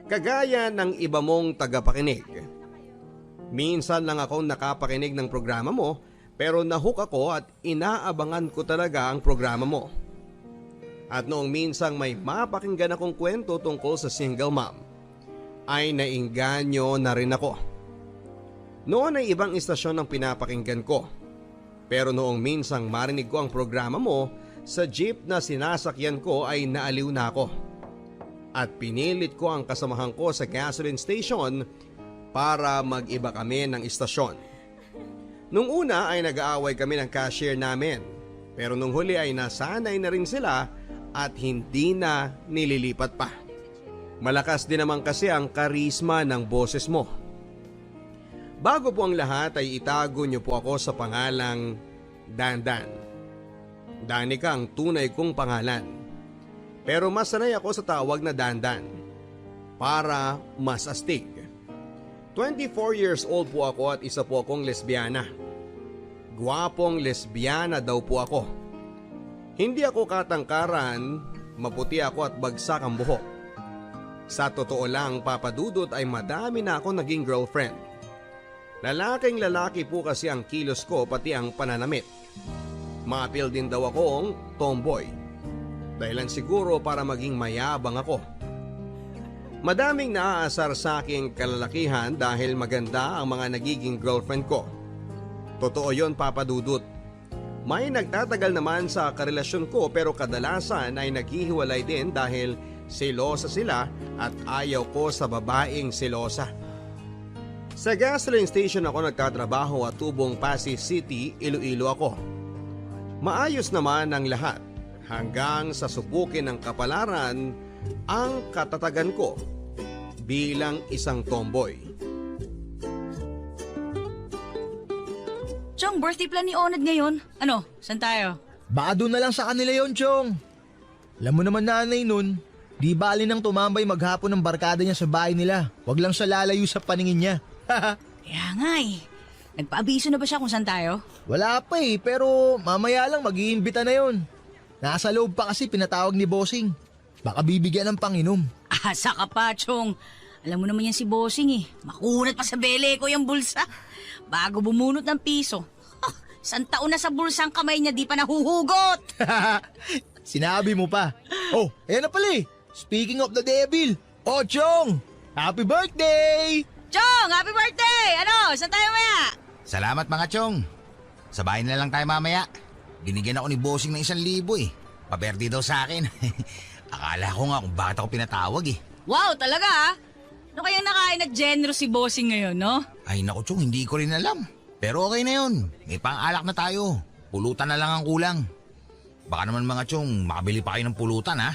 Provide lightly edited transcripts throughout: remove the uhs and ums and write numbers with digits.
Kagaya ng iba mong tagapakinig. Minsan lang ako nakapakinig ng programa mo pero nahook ako at inaabangan ko talaga ang programa mo. At noong minsang may mapakinggan akong kwento tungkol sa single mom, ay nainganyo na rin ako. Noon ay ibang istasyon ang pinapakinggan ko. Pero noong minsang marinig ko ang programa mo, sa jeep na sinasakyan ko ay naaliw na ako. At pinilit ko ang kasamahan ko sa gasoline station para mag-iba kami ng istasyon. Nung una ay nag-aaway kami ng cashier namin. Pero nung huli ay nasanay na rin sila at hindi na nililipat pa. Malakas din naman kasi ang karisma ng boses mo. Bago po ang lahat ay itago niyo po ako sa pangalang Dandan. Danica ang tunay kong pangalan. Pero mas sanay ako sa tawag na Dandan para mas astig. 24 years old po ako at isa po akong lesbiana. Gwapong lesbiana daw po ako. Hindi ako katangkaran, maputi ako at bagsak ang buhok. Sa totoo lang, papadudot ay madami na ako naging girlfriend. Lalaking lalaki po kasi ang kilos ko pati ang pananamit. Ma-appeal din daw akong tomboy. Dahilan siguro para maging mayabang ako. Madaming naaasar sa aking kalalakihan dahil maganda ang mga nagiging girlfriend ko. Totoo yon, papadudot. May nagtatagal naman sa karelasyon ko pero kadalasan ay naghihiwalay din dahil selosa sila at ayaw ko sa babaeng selosa. Sa gasoline station ako nagtatrabaho at tubong Pasig City, Iloilo ako. Maayos naman ang lahat hanggang sa subukin ng kapalaran ang katatagan ko bilang isang tomboy. Chong, birthday plan ni Onad ngayon. Ano, saan tayo? Baka doon na lang sa kanila yon, Chong. Alam mo naman nanay nun, di bali nang tumambay maghapon ng barkada niya sa bahay nila. Wag lang siya lalayo sa paningin niya. Kaya nga eh. Nagpaabiso na ba siya kung saan tayo? Wala pa eh, pero mamaya lang mag-iimbita na yon. Nasa loob pa kasi pinatawag ni Bossing. Baka bibigyan ng panginom. Asa ka pa, Chong. Alam mo naman yan si Bossing eh. Makunat pa sa bele ko yung bulsa. Bago bumunot ng piso. Isang taon na sa bulsa ang kamay niya, di pa nahuhugot. Sinabi mo pa. Oh, ayan na pala eh. Speaking of the devil. Oh, Chong! Happy birthday! Chong, happy birthday! Ano, saan tayo maya? Salamat mga chong. Sa bahay na lang tayo mamaya. Binigyan ako ni Bossing ng 1,000 eh. Pa-birthday daw sa akin. Akala ko nga kung bakit ako pinatawag eh. Wow, talaga ah. Ano kayang nakain na generous si Bossing ngayon, no? Ay naku chong, hindi ko rin alam. Pero okay na yun. May pang-alak na tayo. Pulutan na lang ang kulang. Baka naman mga chong, makabili pa kayo ng pulutan ha.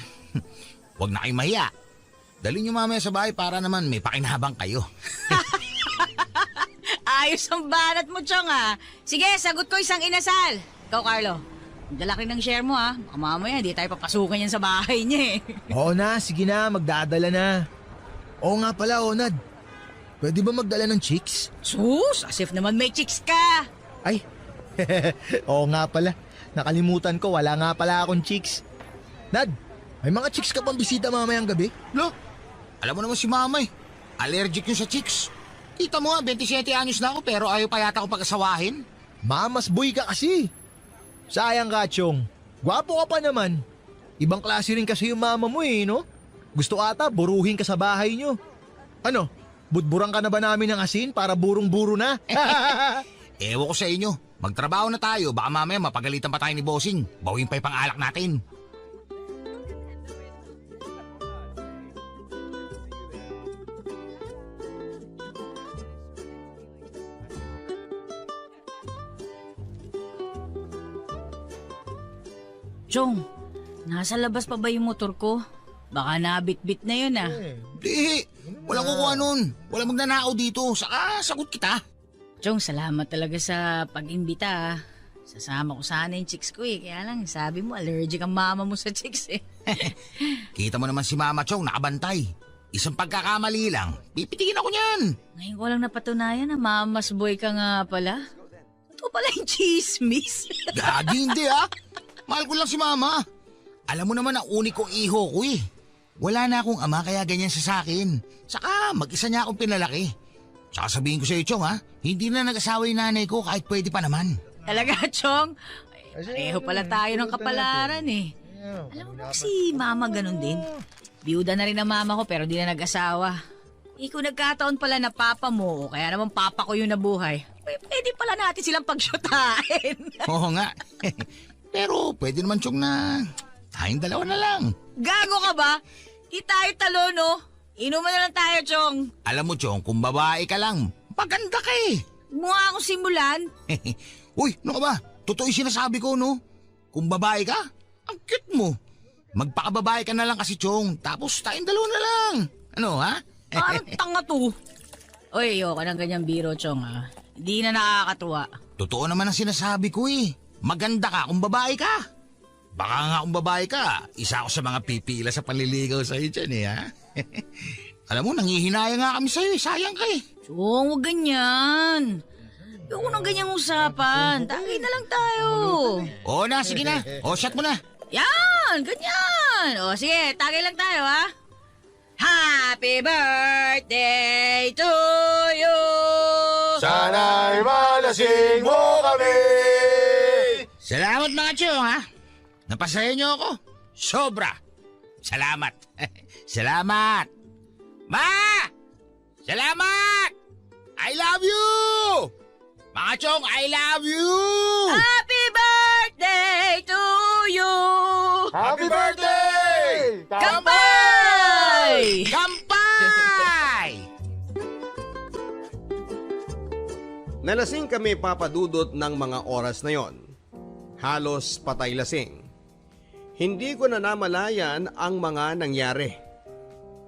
Huwag na kayo mahiya. Dali nyo mamaya sa bahay para naman may pakinabang kayo. Ayos ang banat mo, Chong ah. Sige, sagot ko isang inasal. Ikaw, Carlo. Dalaki ng share mo ah. Baka mamaya, di tayo papasukan yan sa bahay niya eh. Oo na, sige na, magdadala na. Oo nga pala, Onad. Pwede ba magdala ng chicks? Sus, as if naman may chicks ka. Ay, oo nga pala. Nakalimutan ko, wala nga pala akong chicks. Nad, may mga chicks ka pang bisita mamayang gabi? Lo, alam mo naman si mama eh. Allergic yun sa chicks. Kita mo nga, 27 anyos na ako pero ayaw pa yata akong pag-asawahin. Mamas boy ka kasi. Sayang ka, Chong. Gwapo ka pa naman. Ibang klase rin kasi yung mama mo eh, no? Gusto ata, buruhin ka sa bahay nyo. Ano, budburang ka na ba namin ng asin para burong-buro na? Ewan ko sa inyo. Magtrabaho na tayo, baka mamaya mapagalitan pa tayo ni Bossing. Bawin pa yung pang-alak natin. Chong, nasa labas pa ba yung motor ko? Baka nabit-bit na yun ah. Di, walang kukuha nun. Walang magnanakaw dito. Saka sagot kita. Chong, salamat talaga sa pag-imbita ah. Sasama ko sana yung chicks ko eh. Kaya lang, sabi mo, allergic ang mama mo sa chicks eh. Kita mo naman si Mama Chong, nakabantay. Isang pagkakamali lang, pipitikin ako niyan. Ngayon ko lang napatunayan na mamas boy ka nga pala. Ito pala yung chismis. Gagi hindi ah. Mahal ko lang si Mama. Alam mo naman ang uni kong iho ko eh. Wala na akong ama kaya ganyan siya sa akin. Saka mag-isa niya akong pinalaki. Saka sabihin ko sa iyo, Chong ha, hindi na nag-asawa yung nanay ko kahit pwede pa naman. Talaga, Chong? Ay, pareho pala tayo ng kapalaran eh. Alam mo ba si mama ganun din? Biyuda na rin ang mama ko pero di na nag-asawa. Kung nagkataon pala na papa mo o kaya naman papa ko yung nabuhay, pwede pala natin silang pagsyutain. Oo nga. Pero pwede naman, Chong, na tayong dalawa na lang. Gago ka ba? Di tayo talo, no? Inuman na lang tayo, Chong. Alam mo, Chong, kung babae ka lang, maganda ka eh. Mukha akong simulan. Uy, ano ka ba? Totoo yung sinasabi ko, no? Kung babae ka, ang cute mo. Magpakababae ka na lang kasi, Chong. Tapos tayong dalawa na lang. Ano, ha? Parang tanga to. Uy, ayoko ng ganyang biro, Chong, ha? Hindi na nakakatuwa. Totoo naman ang sinasabi ko eh. Maganda ka kung babae ka. Baka nga kung babae ka, isa ako sa mga pipila sa panliligaw sa'yo dyan eh, ha? Alam mo, nangihinaya nga kami sa'yo eh. Sayang ka eh. Chong, huwag ganyan. Ayoko ng ganyang usapan. Tagay na lang tayo. Oo na, sige na. O, shot mo na. Yan, ganyan. O, sige, tagay lang tayo, ha? Happy birthday to you. Sana'y malasing mo kami. Salamat mga Chong, ha? Napasaya niyo ako. Sobra. Salamat. Salamat. Ma! Salamat! I love you! Mga Chong, I love you! Happy birthday to you. Happy birthday! Kampay! Kampay! Nalasing kami papadudot ng mga oras na yon. Halos patay lasing. Hindi ko na namalayan ang mga nangyari.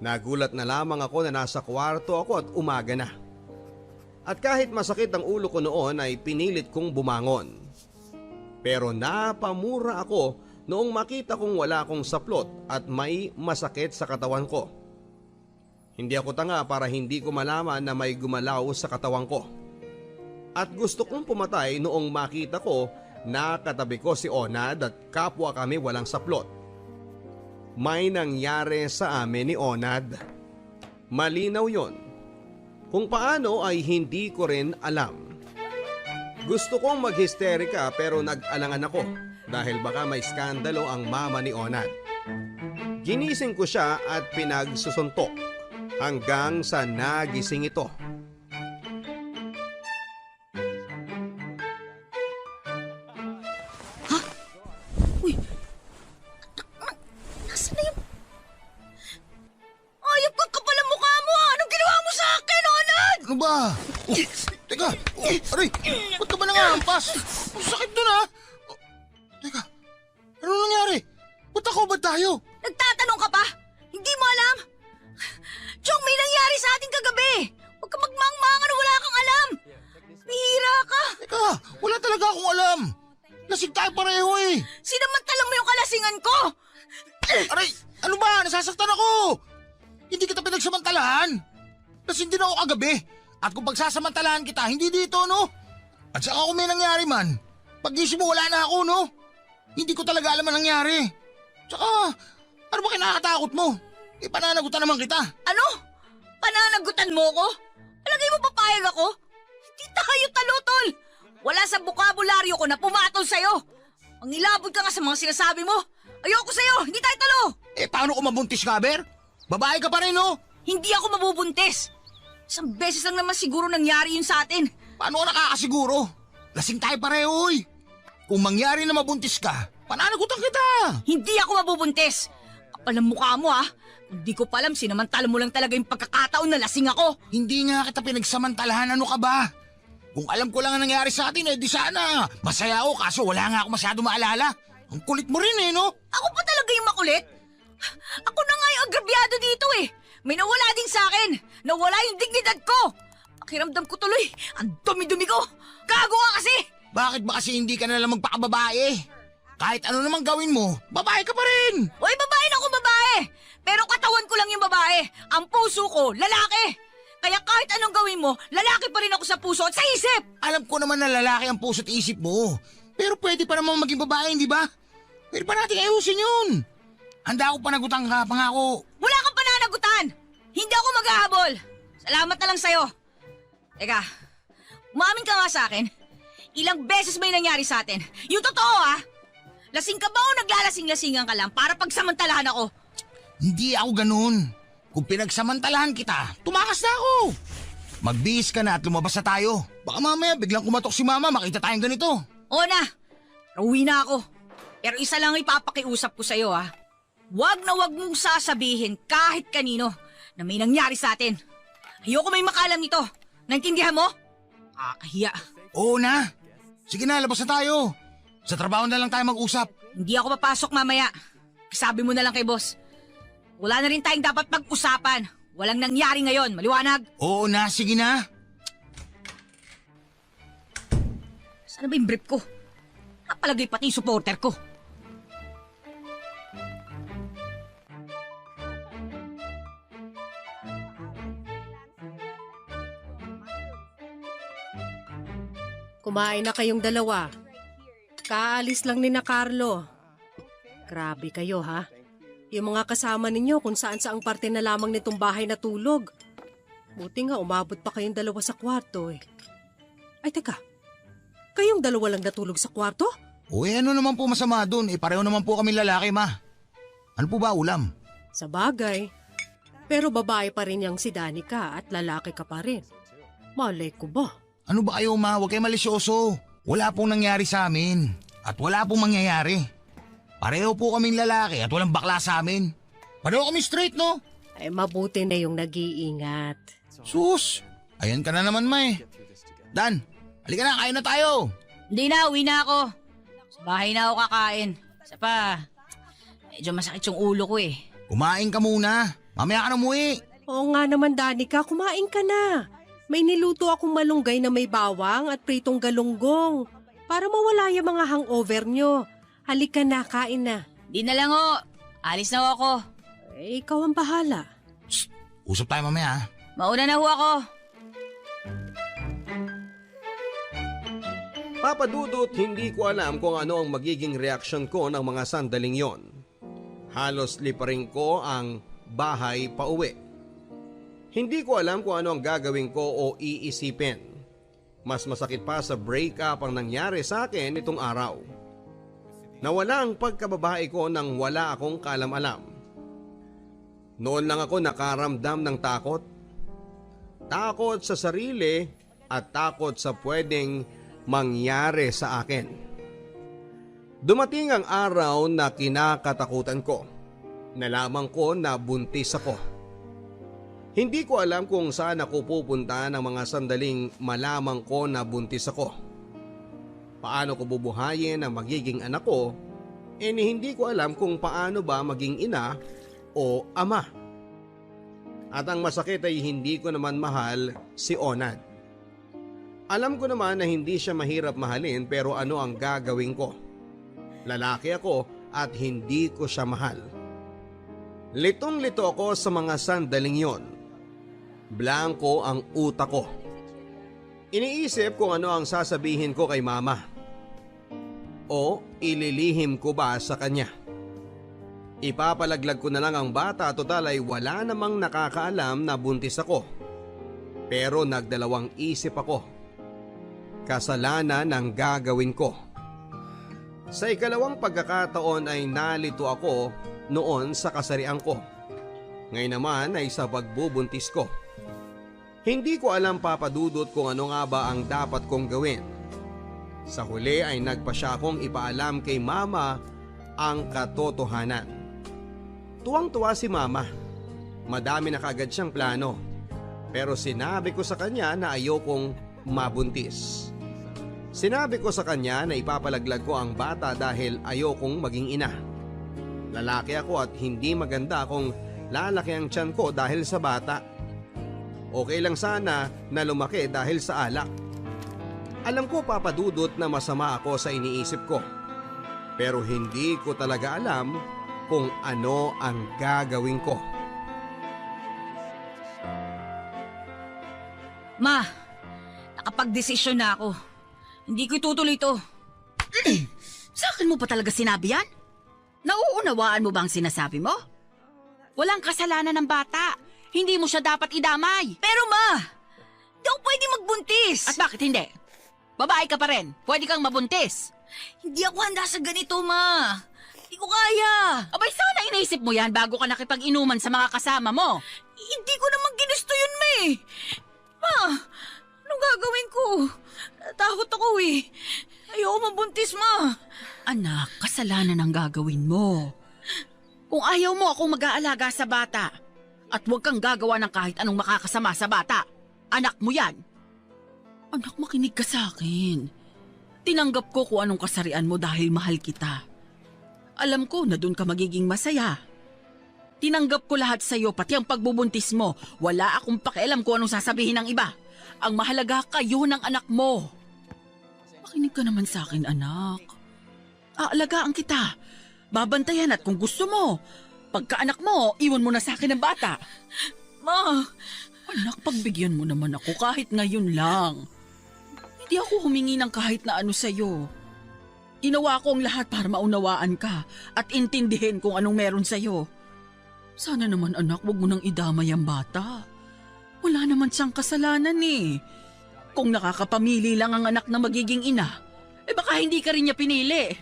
Nagulat na lamang ako na nasa kwarto ako at umaga na. At kahit masakit ang ulo ko noon ay pinilit kong bumangon. Pero napamura ako noong makita kong wala akong saplot at may masakit sa katawan ko. Hindi ako tanga para hindi ko malaman na may gumalaw sa katawan ko. At gusto kong pumatay noong makita ko na katabi ko si Onad at kapwa kami walang saplot. May nangyari sa amin ni Onad. Malinaw yon. Kung paano ay hindi ko rin alam. Gusto kong maghisterika pero nag-alangan ako dahil baka may skandalo ang mama ni Onad. Ginising ko siya at pinagsusuntok hanggang sa nagising ito. Nasaan na yung... Ayop ka kapal ang mukha mo, ha? Anong ginawa mo sa akin, Onad? Ano ba? Teka, aray, ba't ka ba nangahampas? Ang sakit doon ha? Teka, ano nangyari? Ba't ako ba tayo? Nagtatanong ka pa? Hindi mo alam? Chong, may nangyari sa ating kagabi. Huwag ka magmangmangan, wala kang alam. Bihira ka. Teka, wala talaga akong alam. Lasing tayo pareho eh. Sinamantalang mo yung kalasingan ko. Aray, ano ba? Nasasaktan ako. Hindi kita pinagsamantalahan. Lasing din ako kagabi. At kung pagsasamantalahan kita, hindi dito, no? At saka kung may nangyari man, pag-isip mo wala na ako, no? Hindi ko talaga alam ang nangyari. Tsaka, ano ba kinakatakot mo? Ipananagutan naman kita. Ano? Pananagutan mo ko? Palagay mo papayag ako? Hindi tayo talutol. Wala sa bukabularyo ko na pumatol sa'yo. Ang ilabot ka nga sa mga sinasabi mo. Ayoko sa'yo, hindi tayo talo. Eh, paano kung mabuntis ka, Ber? Babae ka pa rin, no? Hindi ako mabubuntis. Isang beses lang naman siguro nangyari yun sa atin. Paano ka nakakasiguro? Lasing tayo pareho, eh. Kung mangyari na mabuntis ka, pananagutan kita. Hindi ako mabubuntis. Kapal ang mukha mo, ha? Hindi ko pa alam, sinamantala mo lang talaga yung pagkakataon na lasing ako. Hindi nga kita pinagsamantalahan, ano ka ba? Kung alam ko lang ang nangyari sa atin, eh di sana. Masaya ako kaso wala nga ako masyado maalala. Ang kulit mo rin eh, no? Ako pa talaga yung makulit? Ako na nga yung agrabyado dito eh. May nawala din sa akin. Nawala yung dignidad ko. Pakiramdam ko tuloy, ang dumi-dumi ko. Gago ka kasi. Bakit ba kasi hindi ka na lang magpakababae? Kahit ano namang gawin mo, babae ka pa rin. Oy, babae na ako babae. Pero katawan ko lang yung babae. Ang puso ko, lalaki. Kaya kahit anong gawin mo, lalaki pa rin ako sa puso at sa isip. Alam ko naman na lalaki ang puso at isip mo. Pero pwede pa naman maging babae, di ba? Pwede pa natin ayusin yun. Handa ako panagutan ka, pangako. maghahabol! Salamat na lang sa'yo. Teka, umamin ka nga sa akin. Ilang beses may nangyari sa atin. Yung totoo lasing ka ba o naglalasing-lasingan ka lang para pagsamantalahan ako? Hindi ako ganun. Kung pinagsamantalahan kita, tumakas na ako. Magbihis ka na at lumabas na tayo. Baka mamaya biglang kumatok si mama, makita tayong ganito. Oo na, uwi na ako. Pero isa lang ipapakiusap ko sa'yo Huwag na huwag mong sasabihin kahit kanino na may nangyari sa atin. Ayoko may makalam nito. Naintindihan mo? Kakahiya. Oo na. Sige na, labas na tayo. Sa trabaho na lang tayo mag-usap. Hindi ako papasok mamaya. Sabi mo na lang kay boss. Wala na rin tayong dapat pag-usapan. Walang nangyari ngayon, maliwanag. Oo na, sige na. Saan ba yung brief ko? Napalagay pati yung supporter ko. Kumain na kayong dalawa. Kaalis lang ni na Carlo. Grabe kayo Yung mga kasama ninyo kung saan saang parte na lamang nitong bahay natulog. Buti nga umabot pa kayong dalawa sa kwarto Ay teka, kayong dalawa lang natulog sa kwarto? Uy, ano naman po masama dun? Pareho naman po kami lalaki, ma. Ano po ba ulam? Sa bagay. Pero babae pa rin yang si Danica at lalaki ka pa rin. Malay ko ba? Ano ba kayo, ma? Huwag kayo malisyoso. Wala pong nangyari sa amin. At wala pong mangyayari. Pareho po kaming lalaki at walang bakla sa amin. Pareho kami straight, no? Ay mabuti na yung nag-iingat. Sus! Ayan ka na naman, ma Dan, halika na, kain na tayo. Hindi na, uwi na ako. Sa bahay na ako kakain. Isa pa, medyo masakit yung ulo ko Kumain ka muna. Mamaya ka na umuwi. Oo nga naman, Danica, kumain ka na. May niluto akong malunggay na may bawang at pritong galunggong para mawala yung mga hangover nyo. Halika na, kain na. Di na lang alis na ako. Ikaw ang bahala. Shh, usap tayo mamaya. Mauna na ako. Papa Dudut, hindi ko alam kung ano ang magiging reaksyon ko ng mga sandaling yon. Halos liparin ko ang bahay pa uwi. Hindi ko alam kung ano ang gagawin ko o iisipin. Mas masakit pa sa breakup ang nangyari sa akin itong araw. Nawala ang pagkababae ko nang wala akong kaalam-alam. Noon lang ako nakaramdam ng takot. Takot sa sarili at takot sa pwedeng mangyari sa akin. Dumating ang araw na kinakatakutan ko. Nalaman ko na buntis ako. Hindi ko alam kung saan ako pupunta ng mga sandaling malaman ko na buntis ako. Paano ko bubuhayin ang magiging anak ko, hindi ko alam kung paano ba maging ina o ama. At ang masakit ay hindi ko naman mahal si Onad. Alam ko naman na hindi siya mahirap mahalin pero ano ang gagawin ko? Lalaki ako at hindi ko siya mahal. Litong-lito ako sa mga sandaling yon. Blanko ang utak ko. Iniisip kung ano ang sasabihin ko kay mama. O ililihim ko ba sa kanya? Ipapalaglag ko na lang ang bata, total ay wala namang nakakaalam na buntis ako. Pero nagdalawang isip ako. Kasalanan ang gagawin ko. Sa ikalawang pagkakataon ay nalito ako noon sa kasarian ko. Ngayon naman ay sa pagbubuntis ko. Hindi ko alam, Papa Dudut, kung ano nga ba ang dapat kong gawin. Sa huli ay nagpasya akong ipaalam kay mama ang katotohanan. Tuwang-tuwa si mama. Madami na kaagad siyang plano. Pero sinabi ko sa kanya na ayokong mabuntis. Sinabi ko sa kanya na ipapalaglag ko ang bata dahil ayokong maging ina. Lalaki ako at hindi maganda kung lalaki ang tiyan ko dahil sa bata. Okay lang sana na lumaki dahil sa alak. Alam ko, Papa Dudut, na masama ako sa iniisip ko. Pero hindi ko talaga alam kung ano ang gagawin ko. Ma, nakapag-desisyon na ako. Hindi ko itutuloy ito. Sa akin mo pa talaga sinabi yan? Nauunawaan mo bang sinasabi mo? Walang kasalanan ng bata. Hindi mo siya dapat idamay. Pero ma, di ako pwede magbuntis. At bakit hindi? Babae ka pa rin. Pwede kang mabuntis. Hindi ako handa sa ganito, ma. Hindi ko kaya. Abay, sana inaisip mo yan bago ka nakipag-inuman sa mga kasama mo. Hindi ko naman ginusto yun, ma eh. Ma, anong gagawin ko? Natakot ako eh. Ayoko mabuntis, ma. Anak, kasalanan ang gagawin mo. Kung ayaw mo akong mag-aalaga sa bata, at huwag kang gagawa ng kahit anong makakasama sa bata, anak mo yan. Anak, makinig ka sa akin. Tinanggap ko kung anong kasarian mo dahil mahal kita. Alam ko na doon ka magiging masaya. Tinanggap ko lahat sa iyo, pati ang pagbubuntis mo. Wala akong pakialam kung anong sasabihin ng iba. Ang mahalaga kayo ng anak mo. Makinig ka naman sa akin, anak. Aalagaan kita. Babantayan at kung gusto mo, pagkaanak mo, iwan mo na sa akin ang bata. Ma, Anak, pagbigyan mo naman ako kahit ngayon lang. Hindi ako humingi ng kahit na ano sa'yo. Ginawa ko ang lahat para maunawaan ka at intindihin kung anong meron sa'yo. Sana naman anak, wag mo nang idamay ang bata. Wala naman siyang kasalanan eh. Kung nakakapamili lang ang anak na magiging ina, baka hindi ka rin niya pinili.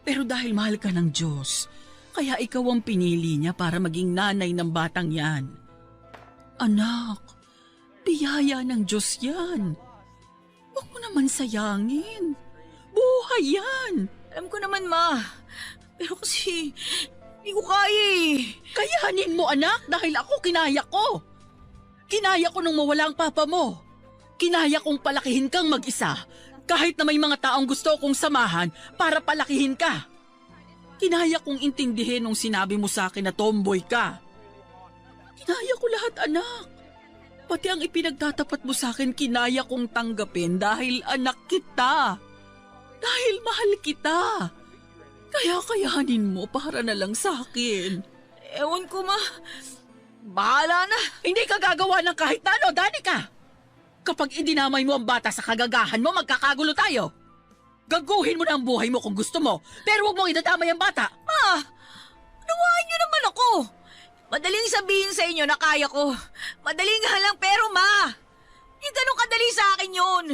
Pero dahil mahal ka ng Diyos, kaya ikaw ang pinili niya para maging nanay ng batang yan. Anak, biyaya ng Diyos yan. Huwag mo naman sayangin. Buhay yan. alam ko naman, ma. Pero kasi, hindi ko kaya eh. Kayanin mo anak dahil ako kinaya ko. Kinaya ko nung mawala ang papa mo. Kinaya kong palakihin kang mag-isa kahit na may mga taong gusto kong samahan para palakihin ka. Kinaya kong intindihin nung sinabi mo sa akin na tomboy ka. Kinaya ko lahat anak. Pati ang ipinagtatapat mo sa akin kinaya kong tanggapin dahil anak kita. Dahil mahal kita. Kaya kayanin mo para na lang sa akin. Ewan ko, ma. Bahala na. Hindi ka gagawa ng kahit na ano, Danica. Kapag idinamay mo ang bata sa kagagahan mo, magkakagulo tayo. Gaguhin mo na ang buhay mo kung gusto mo, pero huwag mong idadamay ang bata. Ma, nawahan niyo naman ako. Madaling sabihin sa inyo na kaya ko. Madaling nga lang, pero ma, hindi ganun kadali sa akin yun.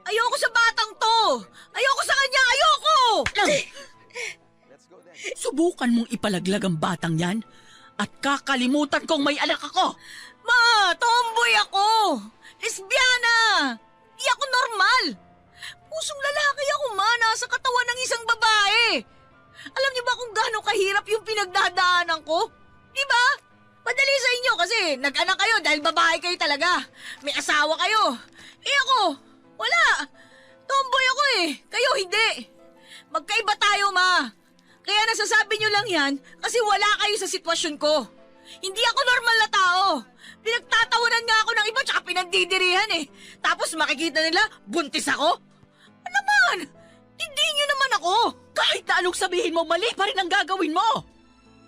Ayoko sa batang to. Ayoko sa kanya, ayoko! Subukan mong ipalaglag ang batang yan at kakalimutan kong may anak ako. Ma, tomboy ako. Lesbiana. Di ako normal. Pusong lalaki ako, ma, nasa katawan ng isang babae. Alam niyo ba kung gaano kahirap yung pinagdadaanan ko? Di ba? Madali sa inyo kasi nag-anak kayo dahil babae kayo talaga. May asawa kayo. Eh ako, wala. Tomboy ako eh. Kayo hindi. Magkaiba tayo, ma. Kaya nasasabi niyo lang yan kasi wala kayo sa sitwasyon ko. Hindi ako normal na tao. Pinagtatawanan nga ako ng iba tsaka pinagdidirihan eh. Tapos makikita nila, buntis ako? Ano naman? Hindi niyo naman ako. Kahit na anong sabihin mo, mali pa rin ang gagawin mo.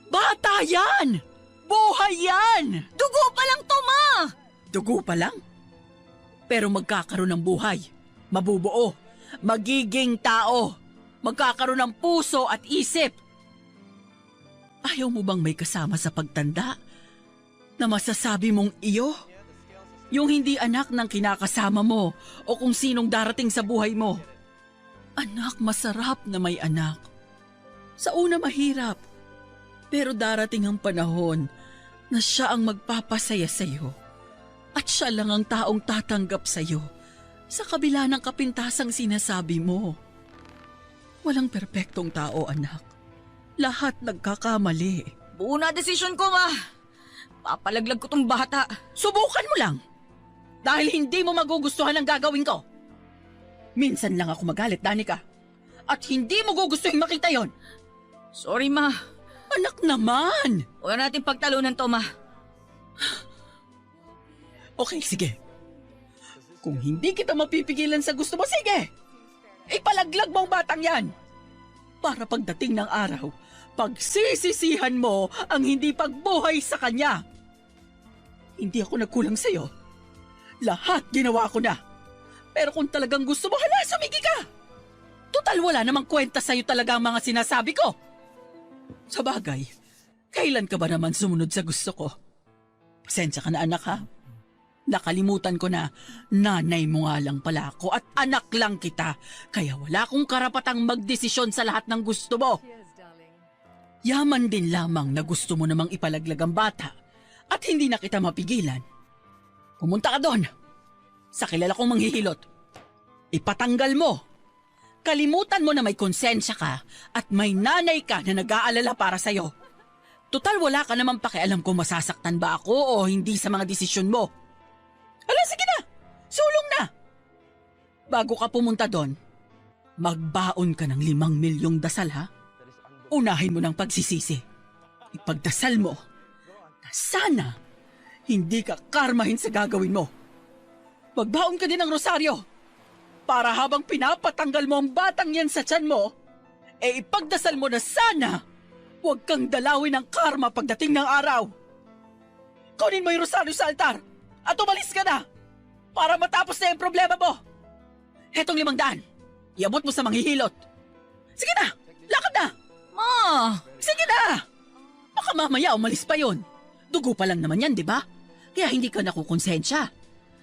Bata yan! Buhay yan! Dugo pa lang to, ma! Dugo pa lang? Pero magkakaroon ng buhay. Mabubuo. Magiging tao. Magkakaroon ng puso at isip. Ayaw mo bang may kasama sa pagtanda? Na masasabi mong iyo? Yung hindi anak ng kinakasama mo o kung sinong darating sa buhay mo. Anak, masarap na may anak. Sa una mahirap. Pero darating ang panahon na siya ang magpapasaya sa iyo. At siya lang ang taong tatanggap sa iyo sa kabila ng kapintasang sinasabi mo. Walang perpektong tao, anak. Lahat nagkakamali. Buo na desisyon ko, ma. Papalaglag ko tong bata. Subukan mo lang. Dahil hindi mo magugustuhan ang gagawin ko. Minsan lang ako magalit, Danica. At hindi mo gugustuhin makita yon. Sorry, ma. Anak naman! Huwag natin pagtalunan to, ma. Okay, sige. Kung hindi kita mapipigilan sa gusto mo, sige! Ipalaglag mo ang batang yan! Para pagdating ng araw, pagsisisihan mo ang hindi pagbuhay sa kanya. Hindi ako nagkulang sa'yo. Lahat ginawa ko na. Pero kung talagang gusto mo, hala, sumigi ka! Total, wala namang kwenta sa'yo talaga ang mga sinasabi ko. Sa bagay, kailan ka ba naman sumunod sa gusto ko? Pasensya ka na anak ha. Nakalimutan ko na nanay mo nga lang pala ako at anak lang kita. Kaya wala akong karapatang magdesisyon sa lahat ng gusto mo. Yaman din lamang na gusto mo namang ipalaglag ang bata at hindi na kita mapigilan. Pumunta ka doon sa kilala kong manghihilot. Ipatanggal mo. Kalimutan mo na may konsensya ka at may nanay ka na nag-aalala para sa'yo. Tutal wala ka naman pakialam kung masasaktan ba ako o hindi sa mga desisyon mo. Ala, sige na! Sulong na! Bago ka pumunta doon, magbaon ka ng 5 milyong dasal ha? Unahin mo ng pagsisisi. Ipagdasal mo na sana hindi ka karmahin sa gagawin mo. Magbaon ka din ng rosaryo para habang pinapatanggal mo ang batang yan sa tiyan mo, ipagdasal mo na sana huwag kang dalawin ng karma pagdating ng araw. Kunin mo yung rosaryo sa altar at umalis ka na para matapos na yung problema mo. Hetong 500, iabot mo sa manghihilot. Sige na, lakad na! Ma! Sige na! Baka mamaya umalis pa yon. Dugo pa lang naman yan, di ba? Kaya hindi ka nakukonsensya.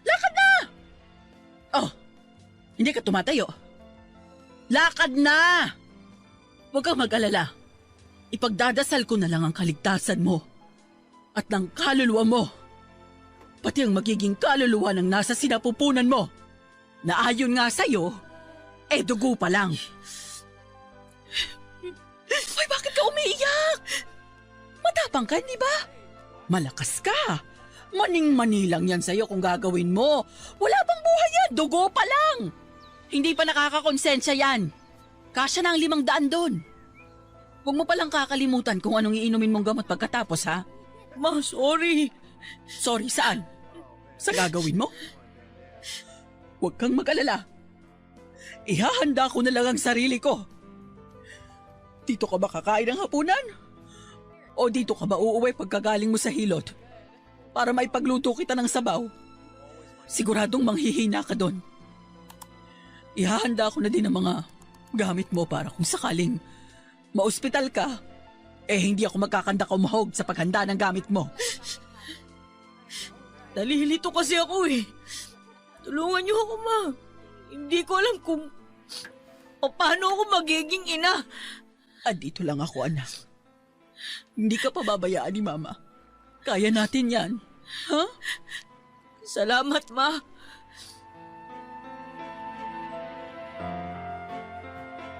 Lakad na! Oh, hindi ka tumatayo. Lakad na! Huwag kang mag-alala. Ipagdadasal ko na lang ang kaligtasan mo at ng kaluluwa mo. Pati ang magiging kaluluwa ng nasa sinapupunan mo na ayon nga sa'yo, dugo pa lang. Ay, bakit ka umiiyak? Matapang ka, di ba? Malakas ka. Maning-mani lang yan sa'yo kung gagawin mo. Wala bang buhay yan? Dugo pa lang. Hindi pa nakakakonsensya yan. Kasya na ang 500 doon. Huwag mo palang kakalimutan kung anong iinumin mong gamot pagkatapos, ha? Ma, sorry. Sorry saan? Sa gagawin mo? Huwag kang mag-alala. Ihahanda ko na lang ang sarili ko. Dito ka ba kakain ng hapunan? O dito ka ba uuwi pagkagaling mo sa hilot? Para maipagluto kita ng sabaw. Siguradong manghihina ka doon. Ihahanda ko na din ang mga gamit mo para kung sakaling maospital ka, hindi ako magkakanda kumahog sa paghanda ng gamit mo. Nalilito kasi ako eh. Tulungan niyo ako, Ma. Hindi ko alam kung paano ako magiging ina. Andito lang ako, anak. Hindi ka pababayaan ni Mama. Kaya natin yan. Ha? Salamat, Ma.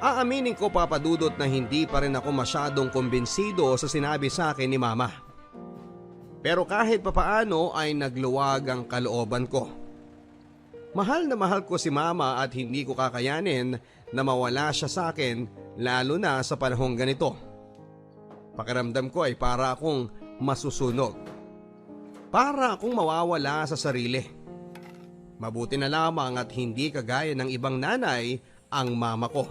Aaminin ko, Papa Dudut, na hindi pa rin ako masyadong kumbinsido sa sinabi sa akin ni Mama. Pero kahit papaano ay nagluwag ang kalooban ko. Mahal na mahal ko si Mama at hindi ko kakayanin na mawala siya sa akin, lalo na sa panahong ganito. Pakiramdam ko ay para akong masusunog. Para akong mawawala sa sarili. Mabuti na lamang at hindi kagaya ng ibang nanay ang mama ko.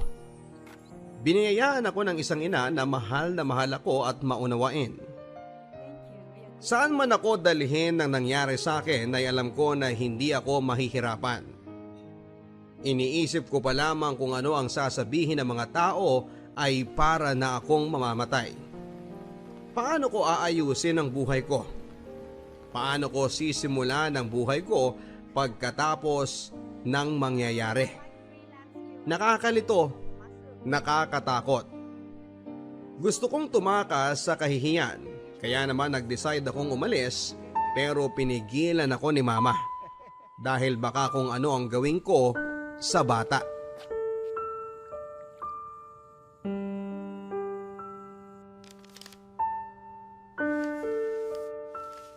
Biniyayaan ako ng isang ina na mahal ako at maunawain. Saan man ako dalhin ng nangyari sa akin ay alam ko na hindi ako mahihirapan. Iniisip ko pa lamang kung ano ang sasabihin ng mga tao ay para na akong mamamatay. Paano ko aayusin ang buhay ko? Paano ko sisimulan ang buhay ko pagkatapos ng mangyayari? Nakakalito, nakakatakot. Gusto kong tumakas sa kahihiyan. Kaya naman nag-decide akong umalis pero pinigilan ako ni Mama dahil baka kung ano ang gawin ko sa bata.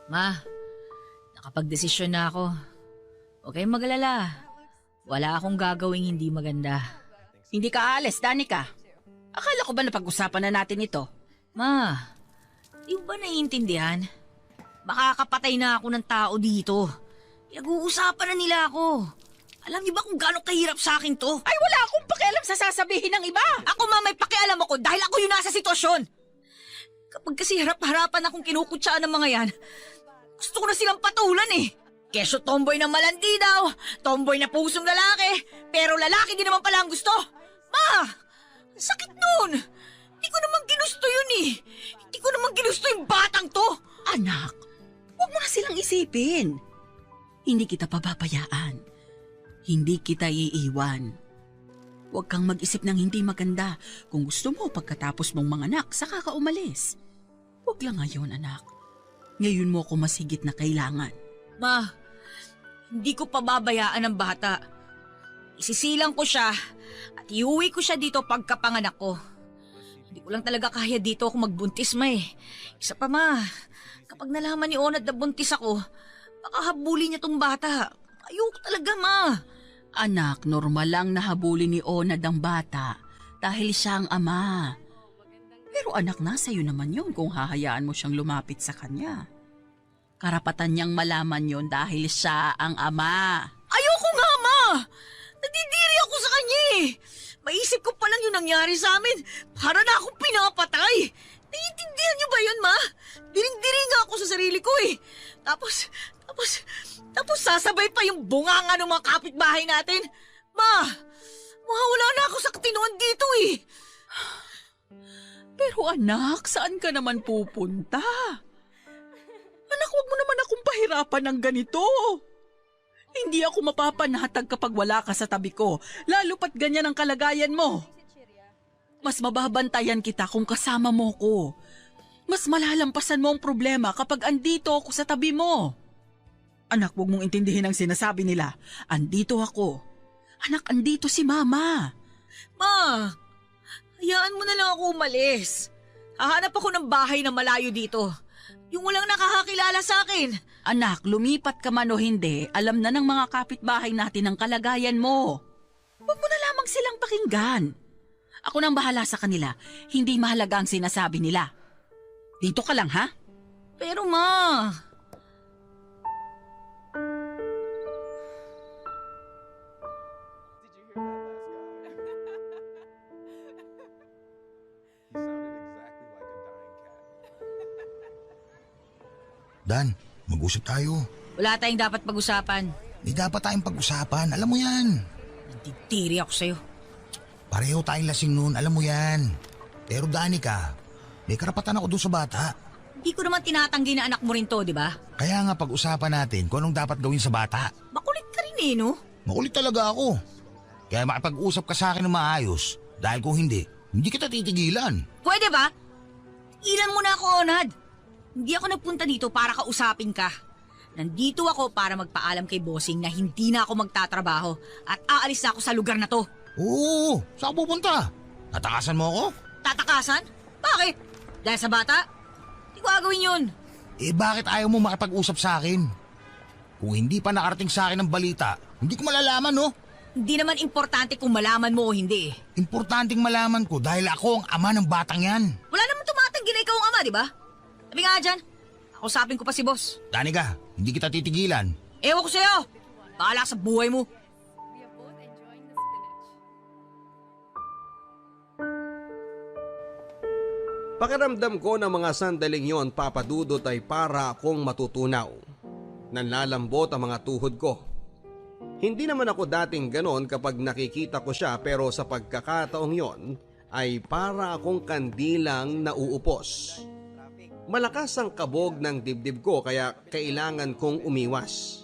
Ma, nakapagdesisyon na ako. Huwag kayong mag-alala. Wala akong gagawing hindi maganda. Hindi ka aalis, Danica. Akala ko ba napag-usapan na natin ito? Ma, di mo ba naiintindihan? Makakapatay na ako ng tao dito. Pinag-uusapan na nila ako. Alam niyo ba kung gaano kahirap sa akin to? Ay, wala akong pakialam sa sasabihin ng iba. Ako, Ma, may pakialam ako dahil ako yung nasa sitwasyon. Kapag kasi harap-harapan akong kinukutsaan ng mga yan, gusto ko na silang patulan eh. Keso tomboy na malandi daw, tomboy na pusong lalaki, pero lalaki din naman pala ang gusto. Ma, sakit nun. Hindi ko naman ginusto yun eh. Hindi ko naman ginusto yung batang to. Anak, huwag mo na silang isipin. Hindi kita pababayaan. Hindi kita iiwan. Huwag kang mag-isip ng hindi maganda. Kung gusto mo pagkatapos mong manganak, saka ka umalis. Huwag lang ngayon, anak. Ngayon mo ako mas higit na kailangan. Ma, hindi ko pababayaan ang bata. Isisilang ko siya at iuwi ko siya dito pagkapanganak ko. Hindi ko lang talaga kaya dito ako magbuntis, ma eh. Isa pa, ma, kapag nalaman ni Onad na buntis ako, baka habulin niya tong bata. Ayoko talaga, ma. Anak, normal lang na habulin ni Onad ang bata dahil siya ang ama. Pero anak, nasa iyo naman yun kung hahayaan mo siyang lumapit sa kanya. Karapatan niyang malaman yon dahil siya ang ama. Ayoko nga, ma. Nadidiri ako sa kanya eh. Maisip ko pa lang yung nangyari sa amin. Para na akong pinapatay. Naiintindihan niyo ba yun, ma? Diring-diri nga ako sa sarili ko eh. Tapos sasabay pa yung bunganga ng mga kapitbahay natin. Ma, mawawala na ako sa katinoan dito eh. Pero anak, saan ka naman pupunta? Anak, huwag mo naman akong pahirapan ng ganito. Hindi ako mapapanatag kapag wala ka sa tabi ko, lalo pat ganyan ang kalagayan mo. Mas mababantayan kita kung kasama mo ko. Mas malalampasan mo ang problema kapag andito ako sa tabi mo. Anak, huwag mong intindihin ang sinasabi nila. Andito ako. Anak, andito si Mama. Ma, hayaan mo na lang ako umalis. Hahanap ako ng bahay na malayo dito. Yung walang nakakakilala sa akin. Anak, lumipat ka man o hindi, alam na ng mga kapitbahay natin ang kalagayan mo. Huwag mo na lamang silang pakinggan. Ako nang bahala sa kanila, hindi mahalaga ang sinasabi nila. Dito ka lang, ha? Pero ma... Dan, mag-usap tayo. Wala tayong dapat pag-usapan. May dapat tayong pag-usapan, alam mo yan. Nandidiri ako sa'yo. Pareho tayong lasing noon, alam mo yan. Pero Danica, may karapatan ako doon sa bata. Hindi ko naman tinatanggi na anak mo rin to, di ba? Kaya nga pag-usapan natin kung anong dapat gawin sa bata. Makulit ka rin eh, no? Makulit talaga ako. Kaya makipag-usap ka sa akin ng maayos. Dahil kung hindi kita titigilan. Pwede ba? Ilan mo na ako, Onad. Hindi ako nagpunta dito para kausapin ka. Nandito ako para magpaalam kay bossing na hindi na ako magtatrabaho at aalis na ako sa lugar na to. Oo, saan ka pupunta? Tatakasan mo ako? Tatakasan? Bakit? Dahil sa bata? Hindi ko gagawin yun. Eh bakit ayaw mo makipag-usap sa akin? Kung hindi pa nakarating sa akin ang balita, hindi ko malalaman, no? Hindi naman importante kung malaman mo o hindi. Importanteng malaman ko dahil ako ang ama ng batang yan. Wala naman tumatanggi na ikaw ang ama, di ba? Sabi nga dyan, kausapin ko pa si boss. Danica, hindi kita titigilan. Ewan ko sa'yo. Bahala sa buhay mo. Pakiramdam ko na mga sandaling yon, Papa Dudut, ay para akong matutunaw. Nanlalambot ang mga tuhod ko. Hindi naman ako dating ganon kapag nakikita ko siya, pero sa pagkakataong yon ay para akong kandilang nauupos. Malakas ang kabog ng dibdib ko kaya kailangan kong umiwas.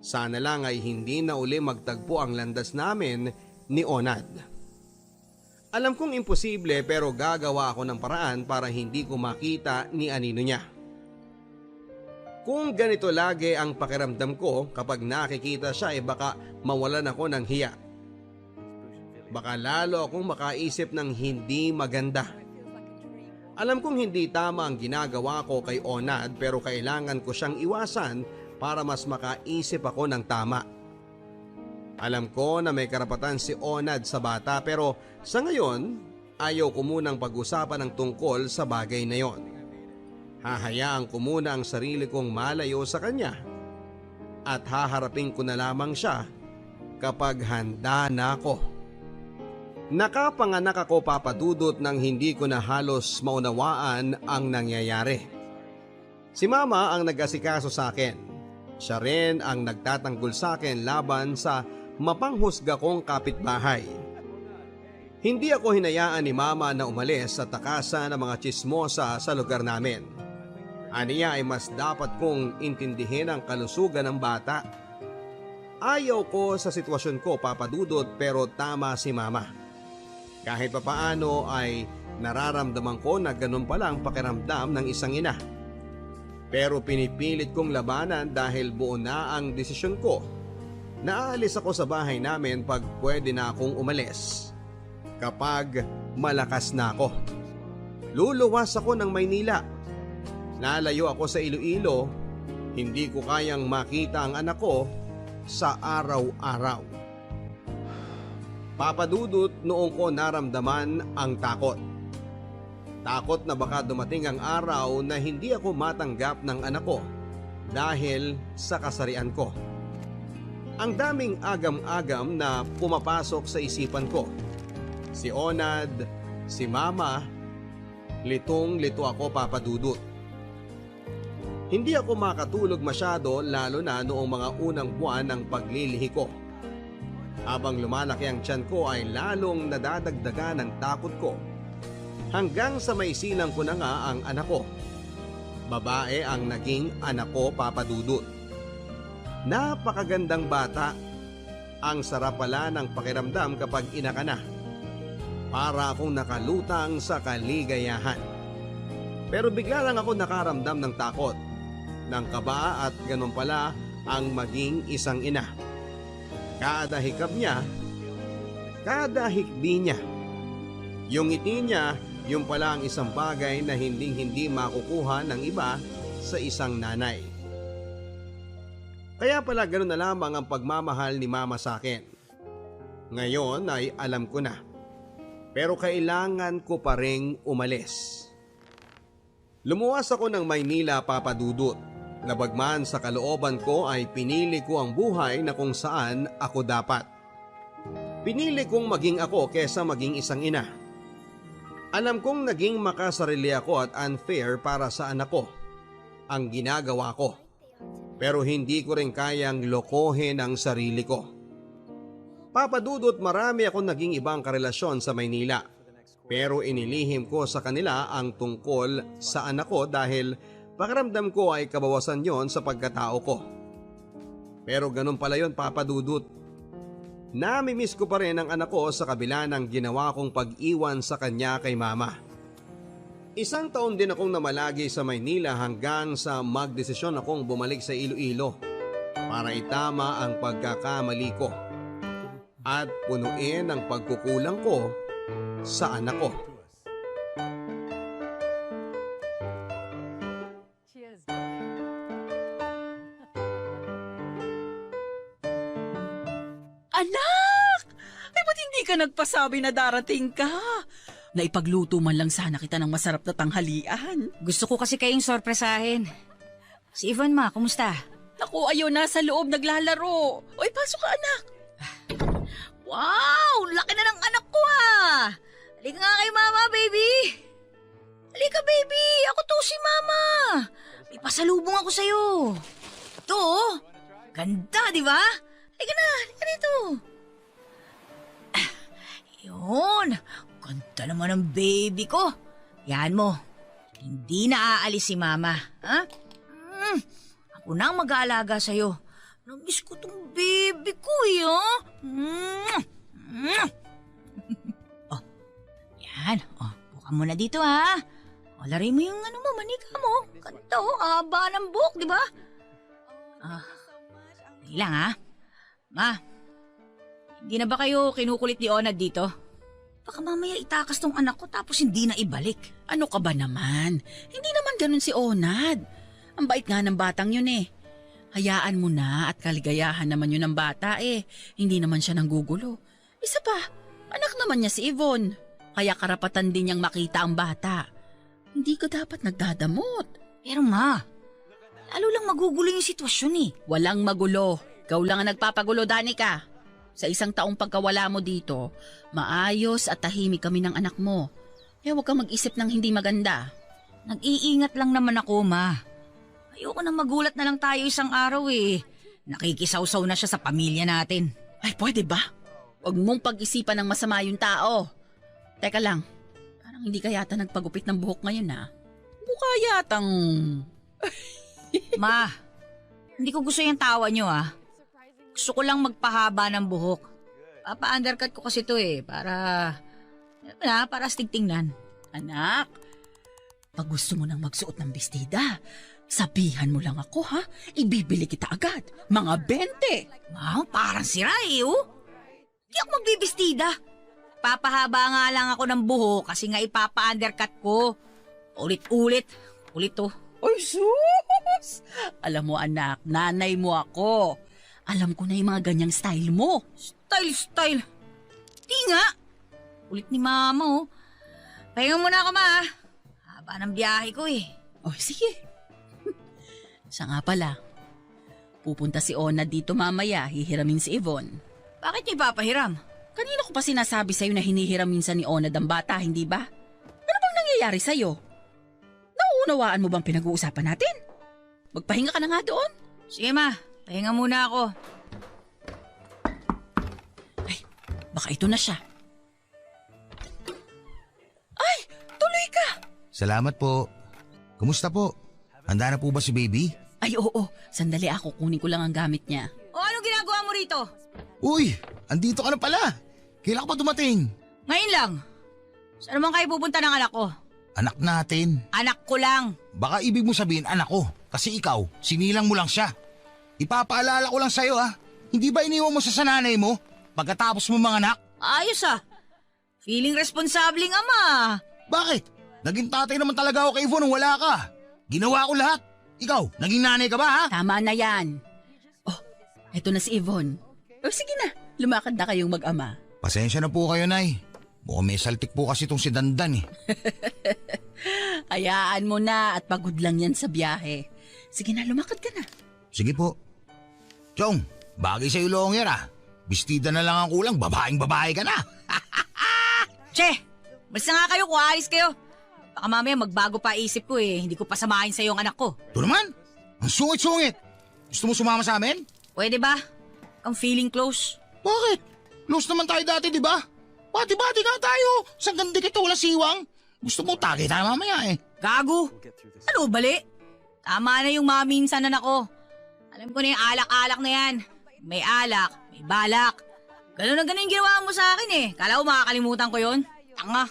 Sana lang ay hindi na uli magtagpo ang landas namin ni Onad. Alam kong imposible pero gagawa ako ng paraan para hindi ko makita ni anino niya. Kung ganito lagi ang pakiramdam ko kapag nakikita siya, baka mawalan ako ng hiya. Baka lalo akong makaisip ng hindi maganda. Alam kong hindi tama ang ginagawa ko kay Onad pero kailangan ko siyang iwasan para mas makaisip ako ng tama. Alam ko na may karapatan si Onad sa bata pero sa ngayon ayaw ko munang pag-usapan ng tungkol sa bagay na yon. Hahayaan ko muna ang sarili kong malayo sa kanya at haharapin ko na lamang siya kapag handa na ako. Nakapanganak ako, Papa Dudut, nang hindi ko na halos maunawaan ang nangyayari. Si Mama ang nag-asikaso sa akin. Siya rin ang nagtatanggol sa akin laban sa mapanghusga kong kapitbahay. Hindi ako hinayaan ni Mama na umalis at takasan ng mga tsismosa sa lugar namin. Aniya ay mas dapat kong intindihin ang kalusugan ng bata. Ayaw ko sa sitwasyon ko, Papa Dudut, pero tama si Mama. Kahit papaano ay nararamdaman ko na ganun pala ang pakiramdam ng isang ina. Pero pinipilit kong labanan dahil buo na ang desisyon ko. Naalis ako sa bahay namin pag pwede na akong umalis. Kapag malakas na ako. Luluwas ako ng Maynila. Lalayo ako sa Iloilo. Hindi ko kayang makita ang anak ko sa araw-araw. Papa Dudut, noong ko naramdaman ang takot. Takot na baka dumating ang araw na hindi ako matanggap ng anak ko dahil sa kasarian ko. Ang daming agam-agam na pumapasok sa isipan ko. Si Onad, si Mama, litong-lito ako, Papa Dudut. Hindi ako makatulog masyado lalo na noong mga unang buwan ng paglilihi ko. Habang lumalaki ang tiyan ko ay lalong nadadagdagan ng takot ko. Hanggang sa maisilang ko na nga ang anak ko. Babae ang naging anak ko, Papa Dudut. Napakagandang bata. Ang sarap pala ng pakiramdam kapag ina ka na. Para akong nakalutang sa kaligayahan. Pero bigla lang ako nakaramdam ng takot, ng kaba at ganun pala ang maging isang ina. Kada hikab niya, kada hikbi niya, yung ngiti niya, yung pala ang isang bagay na hindi makukuha ng iba sa isang nanay. Kaya pala ganun na lamang ang pagmamahal ni Mama sa akin. Ngayon ay alam ko na. Pero kailangan ko pa ring umalis. Lumuwas ako ng Maynila, Papa Dudut. Nabagman sa kalooban ko ay pinili ko ang buhay na kung saan ako dapat. Pinili kong maging ako kesa maging isang ina. Alam kong naging makasarili ako at unfair para sa anak ko. Ang ginagawa ko. Pero hindi ko rin kayang lokohin ang sarili ko. Papa Dudut, marami akong naging ibang karelasyon sa Maynila. Pero inilihim ko sa kanila ang tungkol sa anak ko dahil pakiramdam ko ay kabawasan yon sa pagkatao ko. Pero ganun pala yon, Papa Dudut. Namimiss ko pa rin ang anak ko sa kabila ng ginawa kong pag-iwan sa kanya kay Mama. Isang taon din akong namalagi sa Maynila hanggang sa magdesisyon akong bumalik sa Iloilo para itama ang pagkakamali ko at punuin ang pagkukulang ko sa anak ko. Anak! Ay, ba't hindi ka nagpasabi na darating ka? Naipagluto man lang sana kita ng masarap na tanghalian. Gusto ko kasi kayong sorpresahin. Si Ivan, ma, kumusta? Naku, ayaw na sa loob naglalaro. Oy, pasok ka, anak. Wow! Laki na ng anak ko ah! Halika nga kay Mama, baby! Halika, baby! Ako to si Mama! May pasalubong ako sa'yo. Ito, oh. Ganda, di ba? Halika na, halika dito. Yun, ganda naman ang baby ko. Yan mo, hindi na aalis si Mama. Ha? Ako na ang mag-aalaga sa'yo. Namiss ko tong baby ko eh, oh. Oh, yan. Oh, buka mo na dito, ha. O, lari mo yung ano mo, manika mo. Ganda, oh. Haba ng buhok, di ba? Hindi lang, ha. Ma, hindi na ba kayo kinukulit ni Onad dito? Baka mamaya itakas tong anak ko tapos hindi na ibalik. Ano ka ba naman? Hindi naman ganun si Onad. Ang bait nga ng batang yun eh. Hayaan mo na at kaligayahan naman yun ng bata eh. Hindi naman siya nanggugulo. Isa pa, anak naman niya si Yvonne. Kaya karapatan din niyang makita ang bata. Hindi ka dapat nagdadamot. Pero ma, lalo lang magugulo yung sitwasyon eh. Walang magulo. Ikaw lang ang nagpapagulo, Danica. Sa isang taong pagkawala mo dito, maayos at tahimik kami ng anak mo. Kaya huwag kang mag-isip ng hindi maganda. Nag-iingat lang naman ako, ma. Ayoko nang magulat na lang tayo isang araw eh. Nakikisawsaw na siya sa pamilya natin. Ay, pwede ba? Huwag mong pag-isipan ng masama yung tao. Teka lang, parang hindi ka yata nagpagupit ng buhok ngayon ha. Mukha yatang Ma, hindi ko gusto yung tawa nyo Gusto ko lang magpahaba ng buhok. Papa-undercut ko kasi to para astig tingnan. Anak, pag gusto mo nang magsuot ng bestida, sabihan mo lang ako Ibibili kita agad. Mga 20. Ma, parang sira Hindi ako magbibistida. Papahaba nga lang ako ng buhok kasi nga ipapa-undercut ko. Ulit-ulit. Ulit to. Ay, sus! Alam mo anak, nanay mo ako. Alam ko na yung mga ganyang style mo. Style. Di nga. Ulit ni mama Pahinga muna ako ma. Haba ng biyahe ko Oh, sige. Siya nga pala. Pupunta si Ona dito mamaya, hihiramin si Yvonne. Bakit niya ipapahiram? Kanina ko pa sinasabi sa'yo na hinihiram minsan ni Ona ang bata, hindi ba? Ano bang nangyayari sa'yo? Nauunawaan mo bang pinag-uusapan natin? Magpahinga ka na nga doon. Sige ma, pahinga muna ako. Ay, baka ito na siya. Ay, tuloy ka! Salamat po. Kumusta po? Handa na po ba si baby? Ay, oo. Sandali ako, kunin ko lang ang gamit niya. O anong ginagawa mo rito? Uy, andito ka na pala. Kailan ka pa dumating? Ngayon lang. Saan naman kayo pupunta ng anak ko? Anak natin. Anak ko lang. Baka ibig mo sabihin anak ko. Kasi ikaw, sinilang mo lang siya. Ipapaalala ko lang sa'yo Hindi ba iniwan mo sa sananay mo? Pagkatapos mo mga anak? Ayos Feeling responsabling ama. Bakit? Naging tatay naman talaga ako kay Yvonne nung wala ka. Ginawa ko lahat. Ikaw, naging nanay ka ba Tama na yan. Oh, eto na si Yvonne. Oh, sige na. Lumakad na kayong mag-ama. Pasensya na po kayo, Nay. Mukhang may saltik po kasi itong si Dandan Hayaan mo na at pagod lang yan sa biyahe. Sige na, lumakad ka na. Sige po. Chong, bagay sa'yo longer Bestida na lang ang kulang, babaeng-babae ka na. Che, basta nga kayo kung aalis kayo. Baka mamaya magbago pa isip ko Hindi ko pasamahin sa yung anak ko. Ito naman, ang sungit-sungit. Gusto mo sumama sa amin? Pwede ba? Ang feeling close. Bakit? Close naman tayo dati, di ba? Bati-bati nga tayo. Sa ganda kita wala siwang. Gusto mo tagay tayo mamaya Gago. Ano bali? Tama na yung maminsan na ko. Alam ko na yung alak-alak na yan. May alak, may balak. Ganun na ganun yung ginawa mo sa akin Kala ko makakalimutan ko yon? Tanga.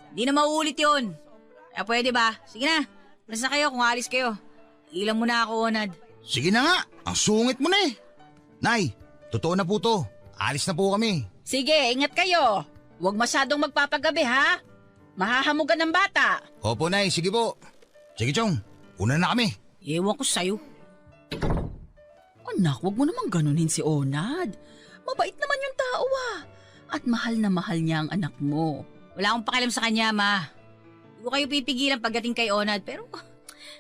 Hindi na mauulit yon. Kaya pwede ba? Sige na. Basta kayo kung alis kayo. Ilang mo na ako, Onad. Sige na nga, ang sungit mo na Nay, totoo na po to. Alis na po kami. Sige, ingat kayo. Huwag masyadong magpapagabi, ha? Mahahamugan ng bata. Opo, Nay, sige po. Sige, Chong, una na kami. Ewan ko sa'yo. Anak, huwag mo namang ganunin si Onad. Mabait naman yung tao, At mahal na mahal niya ang anak mo. Wala akong pakialam sa kanya, ma. Hindi ko kayo pipigilan pagdating kay Onad, pero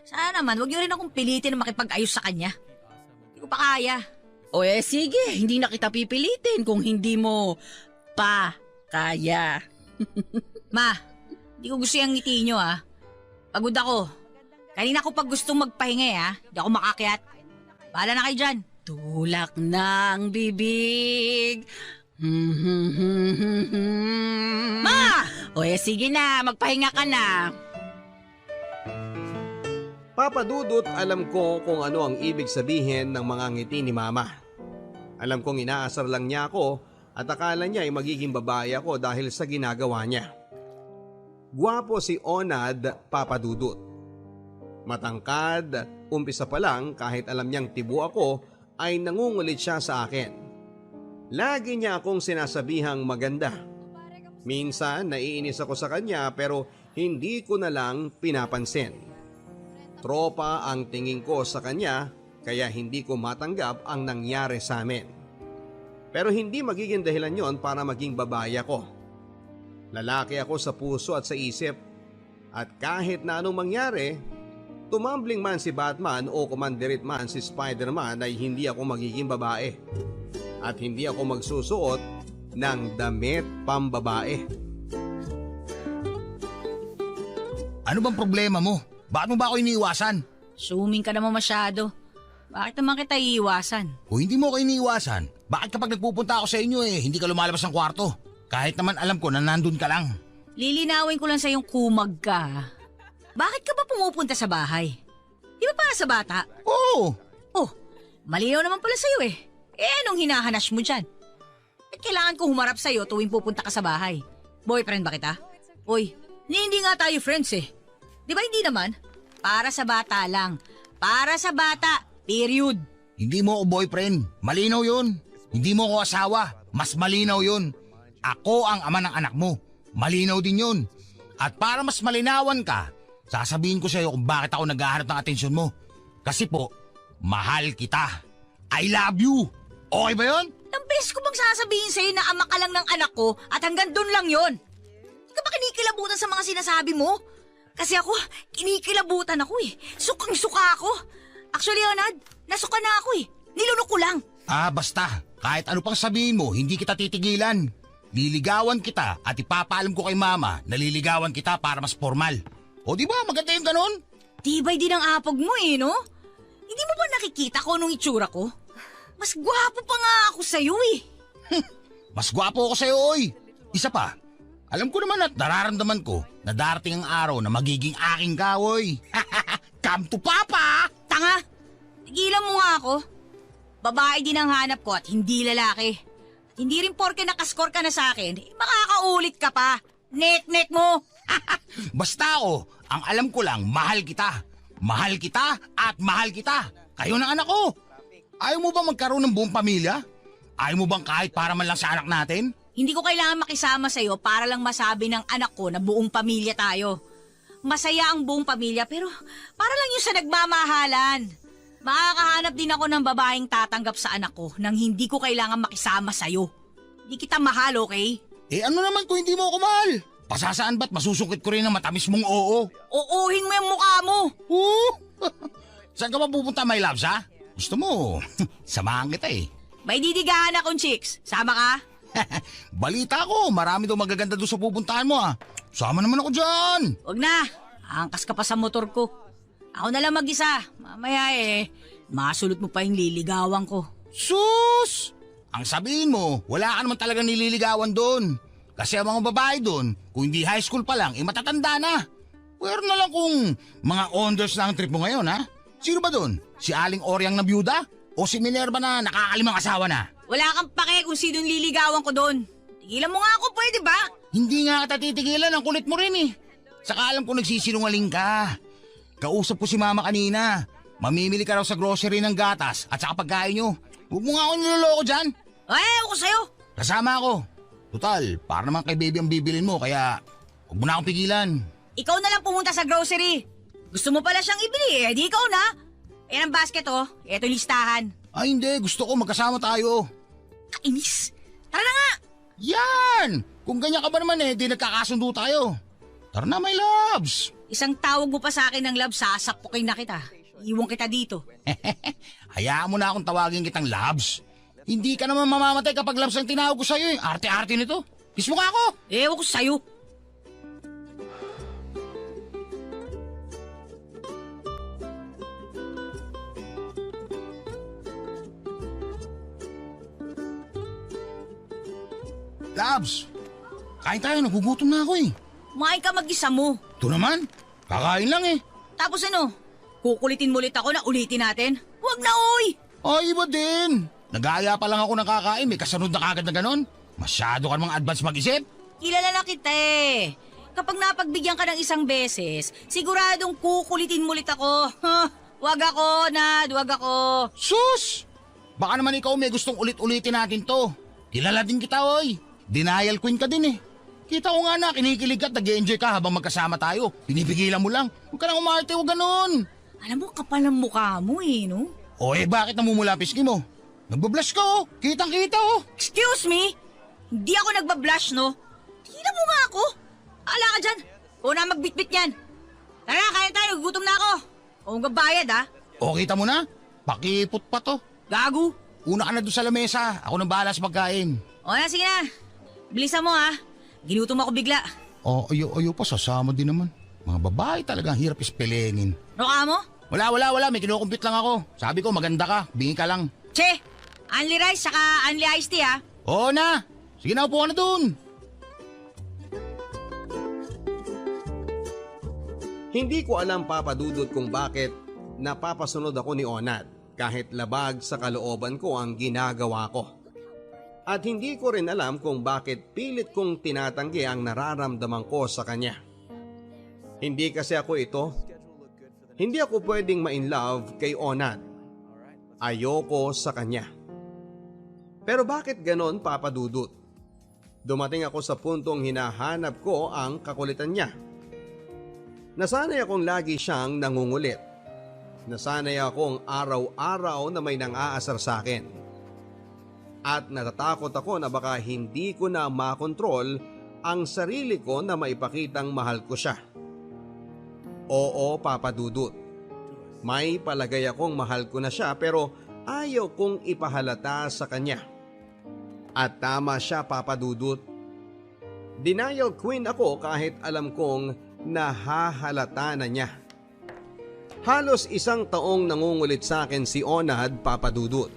sana naman, huwag niyo rin akong pilitin na makipag-ayos sa kanya. Hindi ko pa kaya. O sige, hindi na kita pipilitin kung hindi mo pa kaya. Ma, hindi ko gusto yung ngiti nyo, Pagod ako. Kanina ko pag gustong magpahinga, Hindi ako makakyat. Bahala na kayo dyan. Tulak ng bibig. Ma! O sige na, magpahinga ka na. Papa Dudut, alam ko kung ano ang ibig sabihin ng mga ngiti ni Mama. Alam kong inaasar lang niya ako at akala niya ay magiging babae ako dahil sa ginagawa niya. Gwapo si Onad, Papa Dudut. Matangkad, umpisa pa lang kahit alam niyang tibo ako ay nangungulit siya sa akin. Lagi niya akong sinasabihang maganda. Minsan naiinis ako sa kanya pero hindi ko na lang pinapansin. Tropa ang tingin ko sa kanya kaya hindi ko matanggap ang nangyari sa amin. Pero hindi magiging dahilan yon para maging babae ako. Lalaki ako sa puso at sa isip at kahit na anong mangyari, tumambling man si Batman o kumandirit man si Spider-Man ay hindi ako magiging babae. At hindi ako magsusuot ng damit pambabae. Ano bang problema mo? Bakit mo ba ako iniiwasan? Suming ka naman masyado. Bakit naman kita iiwasan? Kung hindi mo ako iniiwasan, bakit kapag nagpupunta ako sa inyo hindi ka lumalabas ng kwarto? Kahit naman alam ko na nandun ka lang. Lilinawin ko lang sa yung kumag ka. Bakit ka ba pumupunta sa bahay? Di ba para sa bata? Oo. Oh, malinaw naman pala sa'yo eh. Anong hinahanash mo dyan? At kailangan ko humarap sa'yo tuwing pupunta ka sa bahay. Boyfriend ba kita? Uy, hindi nga tayo friends eh. Di ba hindi naman? Para sa bata lang. Para sa bata. Period. Hindi mo ako boyfriend. Malinaw yun. Hindi mo ako asawa. Mas malinaw yun. Ako ang ama ng anak mo. Malinaw din yun. At para mas malinawan ka, sasabihin ko sa'yo kung bakit ako naghahanap ng atensyon mo. Kasi po, mahal kita. I love you. Okay ba yun? Ang beses ko bang sasabihin sa'yo na ama ka lang ng anak ko at hanggang doon lang yon? Hindi ka ba kinikilabutan sa mga sinasabi mo? Kasi ako, kinikilabutan ako eh. Sukang-suka ako. Actually, Onad, nasuka na ako eh. Nilunok ko lang. Basta. Kahit ano pang sabihin mo, hindi kita titigilan. Liligawan kita at ipapaalam ko kay mama na liligawan kita para mas formal. O di ba maganda yung ganon? Tibay din ang apog mo eh, no? Hindi mo ba nakikita ko nung itsura ko? Mas gwapo pa nga ako sa'yo eh. Mas gwapo ako sa'yo, oy. Isa pa, alam ko naman at nararamdaman ko na darating ang araw na magiging aking ka, oy. Come to papa! Tanga! Tigilan mo nga ako. Babae din ang hanap ko at hindi lalaki. At hindi rin porke nakaskor ka na sa akin, makakaulit ka pa. Nek-nek mo! Basta ako, ang alam ko lang, mahal kita. Mahal kita at mahal kita. Kayo ng anak ko. Ayaw mo bang magkaroon ng buong pamilya? Ayaw mo bang kahit para man lang sa anak natin? Hindi ko kailangan makisama sa'yo para lang masabi ng anak ko na buong pamilya tayo. Masaya ang buong pamilya pero para lang yung sa nagmamahalan. Makakahanap din ako ng babaeng tatanggap sa anak ko nang hindi ko kailangan makisama sa'yo. Hindi kita mahal, okay? Ano naman kung hindi mo ako mahal? Pasasaan ba't masusungkit ko rin ang matamis mong oo? Uuhin mo yung mukha mo! Saan ka ba pupunta, my loves, ha? Gusto mo, samahan kita eh. May didigahan akong chicks. Sama ka? Balita ko, marami daw magaganda doon sa pupuntahan mo ah. Sama naman ako dyan. Huwag na. Angkas ka pa sa motor ko. Ako na lang mag-isa. Mamaya masulot mo pa yung liligawan ko. Sus! Ang sabihin mo, wala ka naman talaga nililigawan doon. Kasi ang mga babae doon, kung hindi high school pa lang, matatanda na. Pero na lang kung mga onders na ang trip mo ngayon ha? Sino ba doon? Si Aling Oryang na byuda? O si Minerva na nakakalimang asawa na? Wala kang pake kung sinong liligawan ko doon. Tigilan mo nga ako, pwede ba? Hindi nga kita titigilan, ang kulit mo rin eh. Saka alam ko nagsisinungaling ka. Kausap ko si mama kanina. Mamimili ka raw sa grocery ng gatas at saka pagkain nyo. Huwag mo nga ako niloloko dyan. Ako sa'yo. Kasama ako. Total, para naman kay baby ang bibilin mo kaya huwag mo na akong pigilan. Ikaw na lang pumunta sa grocery. Gusto mo pala siyang ibili, di ikaw na. Ang basket eto listahan. Ay hindi, gusto ko magkasama tayo. Kainis. Tara na nga. Yan! Kung ganyan ka ba naman di nagkakasundo tayo. Tara na, my loves. Isang tawag mo pa sa akin ng love, sasapukin na kita. Iwan kita dito. Hayaan mo na akong tawagin kitang loves. Hindi ka naman mamamatay kapag loves ang tinawag ko sa'yo eh. Arte-arte nito. Kiss mo ka ako. Ewan ko sa'yo. Labs, kain tayo, nagugutom na ako eh. Kumain ka mag-isa mo. Ito naman, kakain lang eh. Tapos kukulitin mo ulit ako na ulitin natin? Huwag na, oy! Ay, iba din. Nag-aaya pa lang ako ng kakain, may kasunod na kagad na ganon. Masyado ka namang advance mag-isip. Kilala na kita eh. Kapag napagbigyan ka ng isang beses, siguradong kukulitin mo ulit ako. Wag ako, Nad, wag ako. Sus! Baka naman ikaw may gustong ulit-ulitin natin to. Kilala din kita, oy. Denial queen ka din eh. Kita ko nga na, kinikilig ka at nag-enjoy ka habang magkasama tayo. Pinipigilan mo lang. Huwag ka nang umarte, huwag ganon. Alam mo, kapal ang mukha mo eh, no? O bakit namumula pisngi mo? Nagbablush ka oh. Kitang-kita oh. Excuse me? Hindi ako nagbablush, no? Tingnan mo nga ako. Ala ka dyan. Ikaw na magbitbit yan. Tara, kain tayo. Gutom na ako. Huwag kang bayad, ha? O, kita mo na? Pakipot pa to. Gago. Una ka na doon sa lamesa. Ako nang bahala sa pagkain. O na, sige na. Bilisan mo, ha? Ginutom ako bigla. O, ayo pa. Sasama din naman. Mga babae talaga ang hirap ispelengin. Ano ka mo? Wala. May kinukumpit lang ako. Sabi ko, maganda ka. Bingi ka lang. Che! Only rice saka only iced tea, ha? Oo na. Sige na, upo ka na doon. Hindi ko alam, Papa Dudut, kung bakit napapasunod ako ni Onad kahit labag sa kalooban ko ang ginagawa ko. At hindi ko rin alam kung bakit pilit kong tinatanggi ang nararamdaman ko sa kanya. Hindi kasi ako ito. Hindi ako pwedeng ma-inlove kay Onad. Ayoko sa kanya. Pero bakit ganon, Papa Dudut? Dumating ako sa puntong hinahanap ko ang kakulitan niya. Nasanay akong lagi siyang nangungulit. Nasanay akong araw-araw na may nang-aasar sa akin. At natatakot ako na baka hindi ko na makontrol ang sarili ko na maipakitang mahal ko siya. Oo, Papa Dudut. May palagay akong mahal ko na siya pero ayaw kong ipahalata sa kanya. At tama siya, Papa Dudut. Denial queen ako kahit alam kong nahahalata na niya. Halos 1 taong nangungulit sa akin si Onad, Papa Dudut.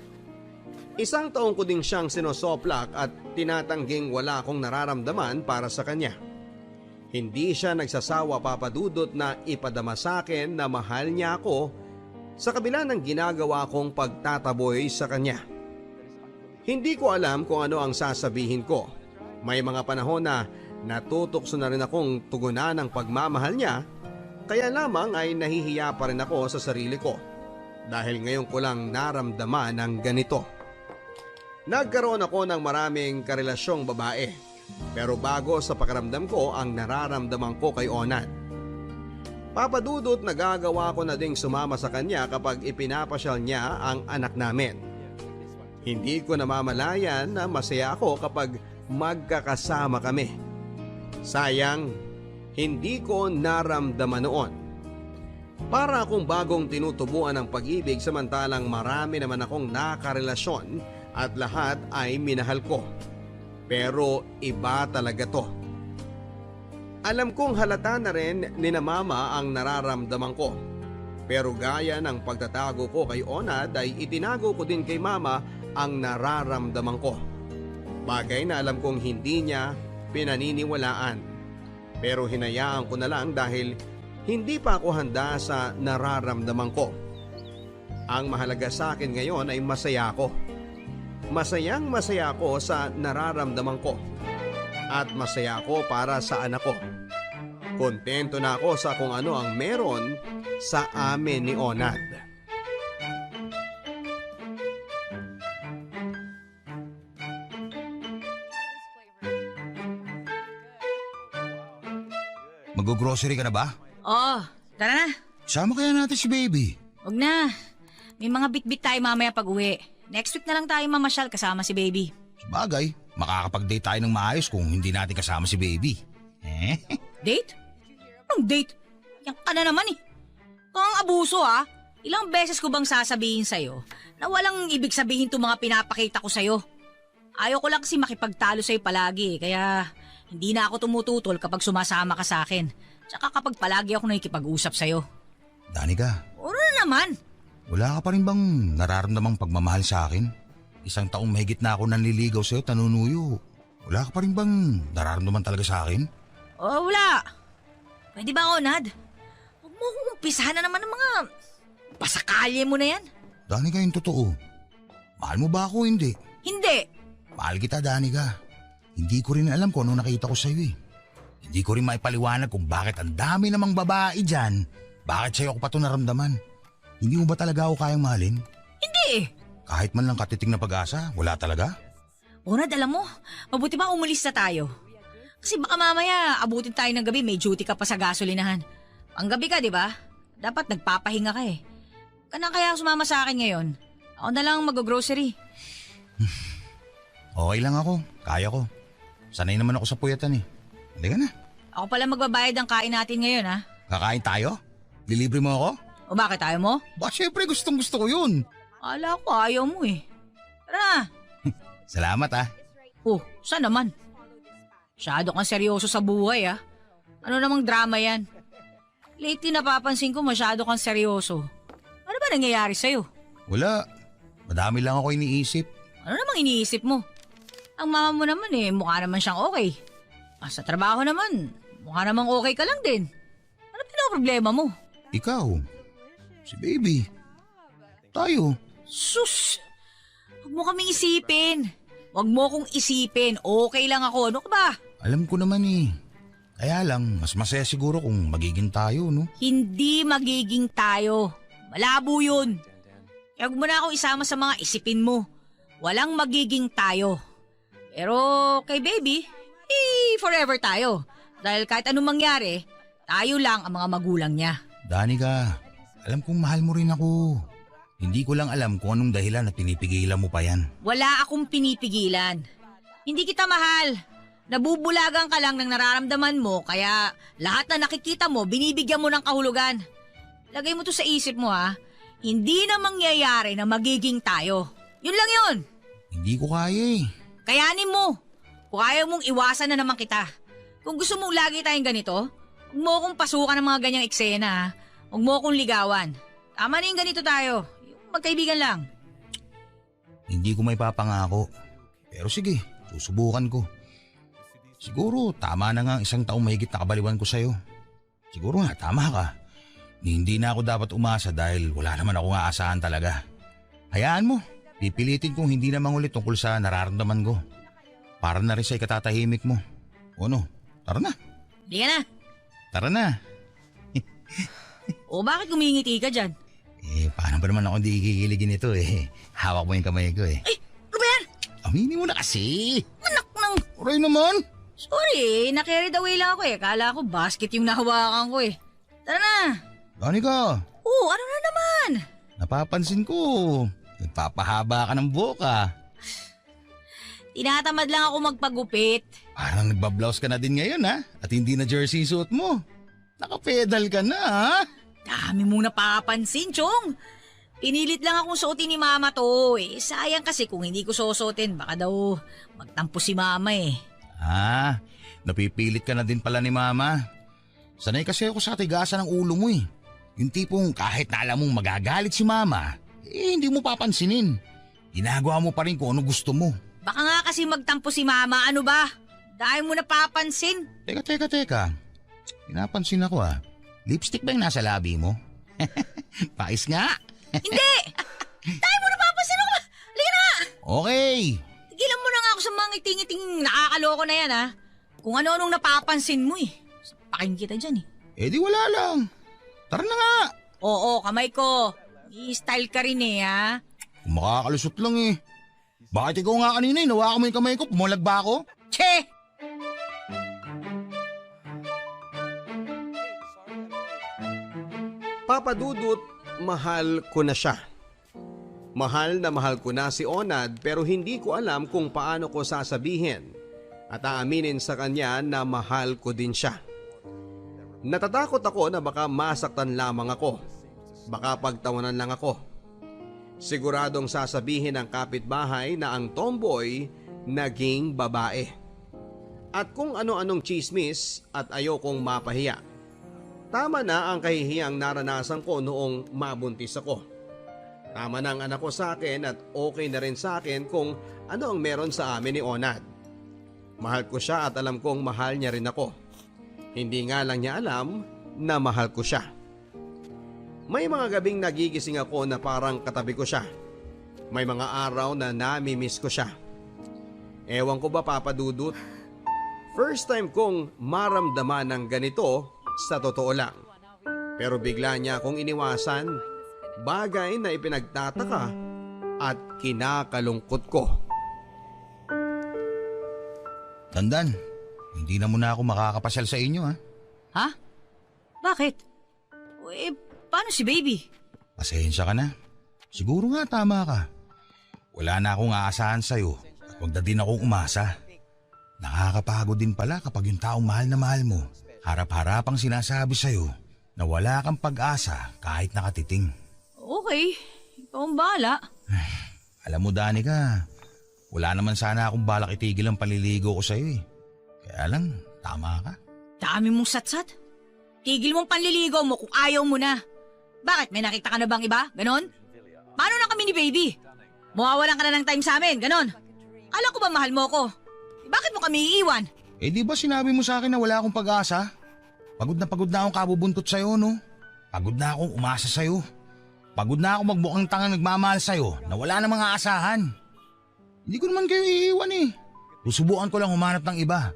1 taong ko din siyang sinosoplak at tinatangging wala akong nararamdaman para sa kanya. Hindi siya nagsasawa, Papa Dudut, na ipadama sa akin na mahal niya ako sa kabila ng ginagawa kong pagtataboy sa kanya. Hindi ko alam kung ano ang sasabihin ko. May mga panahon na natutokso na rin akong tugunan ng pagmamahal niya, kaya lamang ay nahihiya pa rin ako sa sarili ko dahil ngayon ko lang naramdaman ang ganito. Nagkaroon ako ng maraming karelasyong babae, pero bago sa pakiramdam ko ang nararamdaman ko kay Onad. Papa Dudut, nagagawa ko na ding sumama sa kanya kapag ipinapasyal niya ang anak namin. Hindi ko namamalayan na masaya ako kapag magkakasama kami. Sayang, hindi ko naramdaman noon. Para akong bagong tinutubuan ng pag-ibig samantalang marami naman akong nakarelasyon at lahat ay minahal ko. Pero iba talaga to. Alam kong halata na rin ni na Mama ang nararamdaman ko. Pero gaya ng pagtatago ko kay Onad ay itinago ko din kay Mama ang nararamdaman ko. Bagay na alam kong hindi niya pinaniniwalaan. Pero hinayaan ko na lang dahil hindi pa ako handa sa nararamdaman ko. Ang mahalaga sa akin ngayon ay masaya ako. Masayang masaya ako sa nararamdaman ko. At masaya ako para sa anak ko. Kontento na ako sa kung ano ang meron sa amin ni Onad. Mag-grocery ka na ba? Oh, tara na. Sama kaya natin si baby. Huwag na. May mga bit-bit tayo mamaya pag uwi. Next week na lang tayo mamasyal kasama si baby. Sabagay, makakapag-date tayo ng maayos kung hindi natin kasama si baby. Date? Anong date? Yan ka na naman eh. Kung abuso ah. Ilang beses ko bang sasabihin sa'yo na walang ibig sabihin itong mga pinapakita ko sa'yo? Ayaw ko lang kasi makipagtalo sa'yo palagi kaya hindi na ako tumututol kapag sumasama ka sa akin. Tsaka kapag palagi ako nakikipag-usap sa'yo. Danica. Ano na naman? Wala ka pa rin bang nararamdamang pagmamahal sa akin? 1 taong mahigit na ako nanliligaw sa'yo, tanunuyo. Wala ka pa rin bang nararamdaman talaga sa akin? Oh, wala. Pwede ba, Onad? Huwag mo akong umpisahan na naman ng mga pasakalye mo na yan. Danica, yung totoo. Mahal mo ba ako hindi? Hindi. Mahal kita, Danica. Hindi ko rin alam kung ano nakita ko sa'yo eh. Hindi ko rin maipaliwanag kung bakit ang dami namang babae dyan. Bakit sa'yo ako pa ito naramdaman? Hindi mo ba talaga ako kayang mahalin? Hindi. Kahit man lang katiting na pag-asa, wala talaga? Onad, alam mo, mabuti ba umalis na tayo? Kasi baka mamaya abutin tayo ng gabi, may duty ka pa sa gasolinahan. Ang gabi ka, di ba? Dapat nagpapahinga ka eh. Kana kaya sumama sa akin ngayon? Ako na lang mag-grocery. Okay lang ako, kaya ko. Sanay naman ako sa puyatan eh. Halika na. Ako pala magbabayad ng kain natin ngayon ha. Kakain tayo? Lilibre mo ako? O bakit ayaw mo? Ba, syempre gustong gusto ko yun. Akala ko ayaw mo eh. Tara na. Salamat ah. Oh, saan naman? Masyado kang seryoso sa buhay ah. Ano namang drama yan? Lately napapansin ko masyado kang seryoso. Ano ba nangyayari sa'yo? Wala. Madami lang ako iniisip. Ano namang iniisip mo? Ang mama mo naman eh, mukha naman siyang okay. Sa trabaho naman, mukha namang okay ka lang din. Ano pinaproblema mo? Ikaw, Si baby. Tayo. Sus! Huwag mo kaming isipin. Huwag mo kong isipin. Okay lang ako. Ano ka ba? Alam ko naman eh. Kaya lang, mas masaya siguro kung magiging tayo, no? Hindi magiging tayo. Malabo yun. Kaya huwag mo na akong isama sa mga isipin mo. Walang magiging tayo. Pero kay baby, forever tayo. Dahil kahit anong mangyari, tayo lang ang mga magulang niya. Danica, alam kong mahal mo rin ako. Hindi ko lang alam kung anong dahilan at pinipigilan mo pa yan. Wala akong pinipigilan. Hindi kita mahal. Nabubulagan ka lang ng nararamdaman mo kaya lahat na nakikita mo binibigyan mo ng kahulugan. Lagay mo to sa isip mo ha. Hindi na mangyayari na magiging tayo. Yun lang yun. Hindi ko kaya eh. Kayanin mo. Kung ayaw mong iwasan na naman kita. Kung gusto mong lagi tayong ganito, huwag mo akong pasukan ng mga ganyang eksena ha. Huwag mo akong ligawan. Tama na yung ganito tayo. Yung magkaibigan lang. Hindi ko may papangako. Pero sige, susubukan ko. Siguro tama na nga ang 1 taong mahigit na kabaliwan ko sa'yo. Siguro nga tama ka. Hindi na ako dapat umasa dahil wala naman akong aasahan talaga. Hayaan mo, pipilitin kong hindi na mangulit tungkol sa nararamdaman ko. Para na rin sa ikatatahimik mo. O no, tara na. Di ka na. Tara na. O bakit gumingiti ka dyan? Paano ba naman ako hindi ikikiligin ito eh. Hawak mo yung kamay ko eh. Ay, ano ba yan? Aminin mo na kasi. Anak ng... Aray naman. Sorry, na-carried away lang ako eh. Kala ko basket yung nahawakan ko eh. Tara na. Danica. Oo, ano na naman? Napapansin ko. Nagpapahaba ka ng buhok. Tinatamad lang ako magpagupit. Parang nagbablouse ka na din ngayon ha. At hindi na jersey suit mo. Nakapedal ka na ha. Dami mong napapansin, Chong. Pinilit lang akong suotin ni Mama to eh. Sayang kasi kung hindi ko susuotin, baka daw magtampo si Mama eh. Napipilit ka na din pala ni Mama. Sanay kasi ako sa tigasan ng ulo mo eh. Yung tipong kahit na alam mong magagalit si Mama, hindi mo papansinin. Ginagawa mo pa rin kung ano gusto mo. Baka nga kasi magtampo si Mama, ano ba? Dahil mo napapansin. Teka. Pinapansin ako Lipstick ba yung nasa labi mo? Pais nga. Hindi! Dahil mo napapansin ako. Halika na! Okay. Tigilan mo na nga ako sa mga ngiting-ngiting nakakaloko na yan Kung ano-anong napapansin mo eh. Pakin kita dyan eh. Di wala lang. Tara na nga. Oo, kamay ko. I-style ka rin eh Kung makakalusot lang eh. Bakit ikaw nga kanina nawa ko mo yung kamay ko? Pumulag ba ako? Che! Papa Dudut, mahal ko na siya. Mahal na mahal ko na si Onad pero hindi ko alam kung paano ko sasabihin at aaminin sa kanya na mahal ko din siya. Natatakot ako na baka masaktan lamang ako. Baka pagtawanan lang ako. Siguradong sasabihin ng kapitbahay na ang tomboy naging babae. At kung ano-anong chismis at ayokong mapahiya. Tama na ang kahihiyang naranasan ko noong mabuntis ako. Tama na ang anak ko sa akin at okay na rin sa akin kung ano ang meron sa amin ni Onad. Mahal ko siya at alam kong mahal niya rin ako. Hindi nga lang niya alam na mahal ko siya. May mga gabing nagigising ako na parang katabi ko siya. May mga araw na nami-miss ko siya. Ewan ko ba Papa Dudut? First time kong maramdaman ng ganito sa totoo lang. Pero bigla niya akong iniwasan, bagay na ipinagtataka at kinakalungkot ko. Tandan, hindi na muna ako makakapasyal sa inyo Ha? Bakit? Paano si baby? Pasensya ka na. Siguro nga tama ka. Wala na akong aasahan sa'yo at wag na din akong umasa. Nakakapagod din pala kapag yung taong mahal na mahal mo harap-harapang sinasabi sa'yo na wala kang pag-asa kahit nakatiting. Okay, ikaw ang bahala. Alam mo Danica, wala naman sana akong balak itigil ang paliligo ko sa'yo eh. Kaya lang, tama ka. Dami mong satsat. Tigil mong panliligaw mo kung ayaw mo na. Bakit? May nakita ka na bang iba? Ganon? Paano na kami ni baby? Mawawalan ka na ng time sa amin, ganon? Alam ko ba mahal mo ko? Bakit mo kami iiwan? Di ba sinabi mo sa akin na wala akong pag-asa? Pagod na akong kabubuntot sa'yo, no? Pagod na akong umasa sa'yo. Pagod na ako magmukhang tangang nagmamahal sa'yo na wala na mga asahan. Hindi ko naman kayo iiwan eh. Susubukan ko lang humanap ng iba.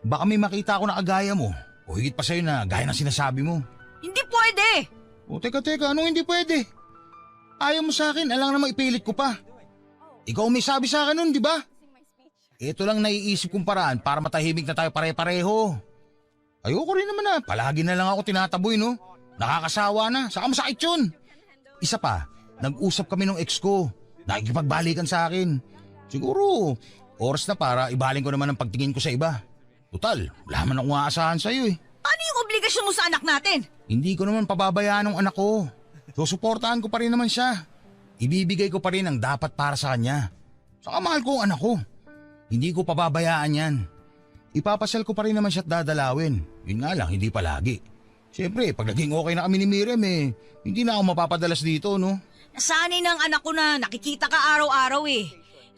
Baka may makita ako na kagaya mo o higit pa sa'yo na gaya ng sinasabi mo. Hindi pwede! O teka, anong hindi pwede? Ayaw mo sa akin, alang na maipilit ko pa. Ikaw may sabi sa akin nun, di ba? Ito lang naiisip kong paraan para matahimik na tayo pare-pareho. Ayoko rin naman na, palagi na lang ako tinataboy no. Nakakasawa na, saka masakit yun. Isa pa, nag-usap kami ng ex ko. Nakikipagbalikan sa akin. Siguro, oras na para ibaling ko naman ang pagtingin ko sa iba. Total, wala man akong aasahan sa'yo eh. Ano yung obligasyon mo sa anak natin? Hindi ko naman pababayaan ng anak ko. Susuportahan ko pa rin naman siya. Ibibigay ko pa rin ang dapat para sa kanya. Saka mahal ko ang anak ko. Hindi ko pababayaan yan. Ipapasal ko pa rin naman siya at dadalawin. Yun nga lang, hindi palagi. Siyempre, pag naging okay na kami ni Miriam hindi na ako mapapadalas dito, no? Nasanay ng anak ko na nakikita ka araw-araw eh.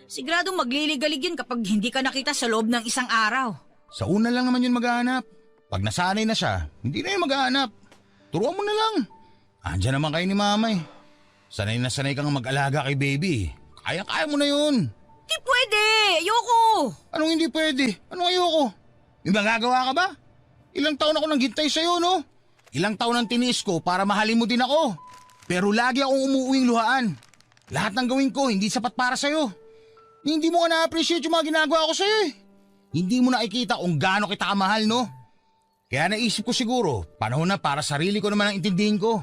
Siguradong magliligalig yun kapag hindi ka nakita sa loob ng isang araw. Sa una lang naman yun maghahanap. Pag nasanay na siya, hindi na yun maghahanap. Turuan mo na lang. Andiyan naman kayo ni mama eh. Sanay na sanay kang mag-alaga kay baby. Kaya-kaya mo na yun. Hindi pwede! Ayoko! Anong hindi pwede? Anong ayoko? May magagawa ka ba? Ilang taon ako nanghintay sa'yo, no? Ilang taon ang tiniis ko para mahalin mo din ako. Pero lagi akong umuuwing luhaan. Lahat ng gawin ko hindi sapat para sa'yo. Hindi mo nga na-appreciate yung mga ginagawa ko sa'yo eh. Hindi mo nakikita kung gaano kita kamahal, no? Kaya naisip ko siguro, panahon na para sarili ko naman ang intindihin ko.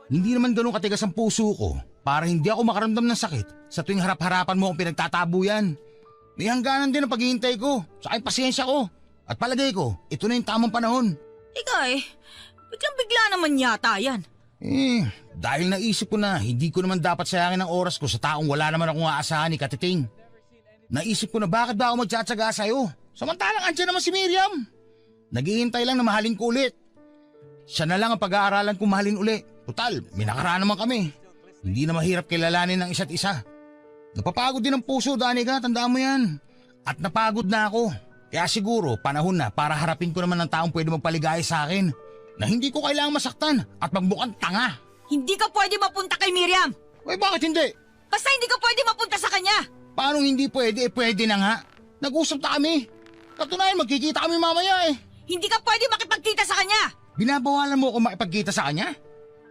Hindi naman ganun katigas ang puso ko para hindi ako makaramdam ng sakit sa tuwing harap-harapan mo akong pinagtatabuyan. May hangganan din ang paghihintay ko, saka yung pasensya ko. At palagay ko, ito na yung tamang panahon. Ika biglang-bigla naman yata yan. Dahil naisip ko na hindi ko naman dapat sayangin ang oras ko sa taong wala naman akong aasahan ni Katiting. Naisip ko na bakit ba ako magtsatsaga sa'yo? Samantalang andyan naman si Miriam. Naghihintay lang na mahalin ko ulit. Siya na lang ang pag-aaralan kong mahalin uli. Total, may nakaraan naman kami. Hindi na mahirap kilalanin ng isa't isa. Napapagod din ang puso, Danica, tandaan mo yan. At napagod na ako. Kaya siguro, panahon na para harapin ko naman ng taong pwede magpaligaya sa akin. Na hindi ko kailangang masaktan at magmukhang tanga. Hindi ka pwede mapunta kay Miriam. Ay, bakit hindi? Basta hindi ka pwede mapunta sa kanya. Paano hindi pwede? Pwede na nga. Nag-usap na kami. Katunayan, magkikita kami mamaya eh. Hindi ka pwede makipagkita sa kanya. Binabawalan mo ako makipagkita sa kanya?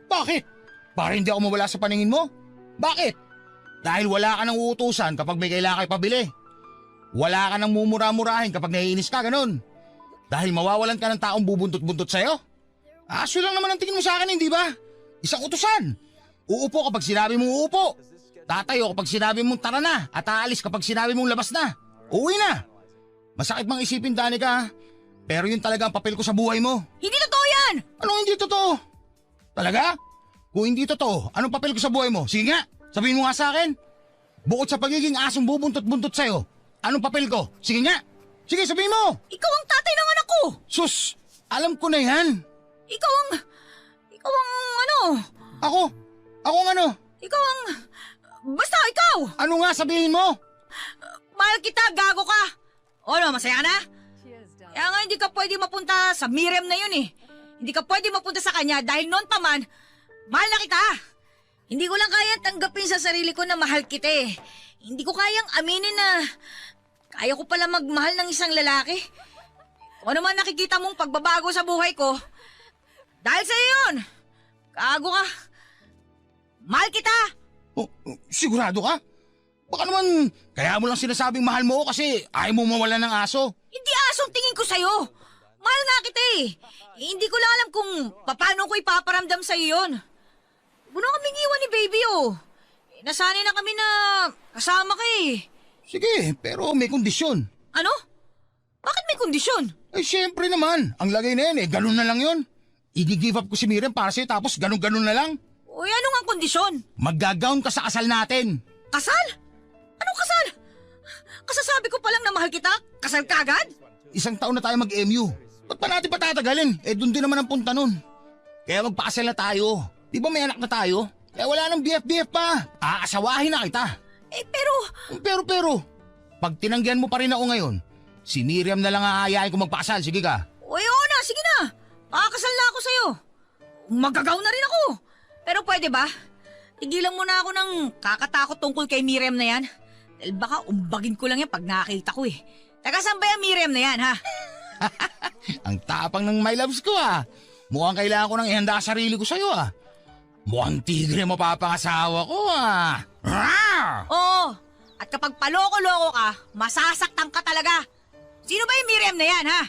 Bakit? Para hindi ako mawala sa paningin mo? Bakit? Dahil wala ka nang uutusan kapag may kailangan kay pabili. Wala ka nang mumura-murahin kapag naiinis ka, ganun. Dahil mawawalan ka ng taong bubuntot-buntot sa'yo? Aso lang naman ang tingin mo sa akin, hindi ba? Isang utusan. Uupo kapag sinabi mong uupo. Tatayo kapag sinabi mong tara na at aalis kapag sinabi mong labas na. Uwi na. Masakit mang isipin, Danica, pero yun talaga ang papel ko sa buhay mo. Hindi totoo yan! Anong hindi totoo? Talaga? Kung hindi totoo, anong papel ko sa buhay mo? Sige nga, sabihin mo nga sa akin. Bukod sa pagiging asong bubuntot-buntot sa'yo, anong papel ko? Sige nga. Sige, sabihin mo. Ikaw ang tatay ng anak ko! Sus, alam ko na yan. Ikaw ang ano? Ako ang ano? Ikaw ang... Basta ikaw! Ano nga sabihin mo? Mahal kita, gago ka! O ano, masaya na? Kaya nga hindi ka pwede mapunta sa Miriam na yun eh. Hindi ka pwede mapunta sa kanya dahil noon pa man, mahal na kita. Hindi ko lang kaya tanggapin sa sarili ko na mahal kita eh. Hindi ko kayang aminin na kaya ko pala magmahal ng isang lalaki. Kung ano man nakikita mong pagbabago sa buhay ko, dahil sa'yo yun. Gago ka. Mahal kita. Sigurado ka? Baka naman kaya mo lang sinasabing mahal mo kasi ayaw mo mawalan ng aso. Hindi asong tingin ko sa'yo. Mahal nga kita eh. Hindi ko lang alam kung paano ko ipaparamdam sa'yo yun. Huwag na kaming iwan ni baby oh. Nasanay na kami na kasama ka eh. Sige, pero may kondisyon. Ano? Bakit may kondisyon? Eh syempre naman, ang lagay na yan ganun na lang yun. I-give up ko si Miriam para sa'yo tapos ganun-ganun na lang. Uy, ano nga ang kondisyon? Magga-gown ka sa kasal natin. Kasal? Anong kasal? Kasasabi ko pa lang na mahal kita? Kasal ka agad? 1 taon na tayo mag-MU. Ba't pa natin patatagalin? Dun din naman ang punta nun. Kaya magpakasal na tayo. Di ba may anak na tayo? Kaya wala nang BF pa. Aasawahin na kita. Pero, pag tinanggihan mo pa rin ako ngayon, si Miriam na lang aayain ko magpakasal. Sige ka. Uy, oo na, sige na. Makakasal na ako sa'yo. Magagaw na rin ako. Pero pwede ba? tigilan mo na ako ng kakatakot tungkol kay Miriam na yan. Dahil baka umbagin ko lang yan pag nakita ko eh. Taga saan ba yung Miriam na yan, ha? Ang tapang ng my loves ko Mukhang kailangan ko nang ihanda ang sarili ko sa'yo Mukhang tigre mapapangasawa ko Oo, at kapag paloko-loko ka, masasaktan ka talaga. Sino ba yung Miriam na yan, ha?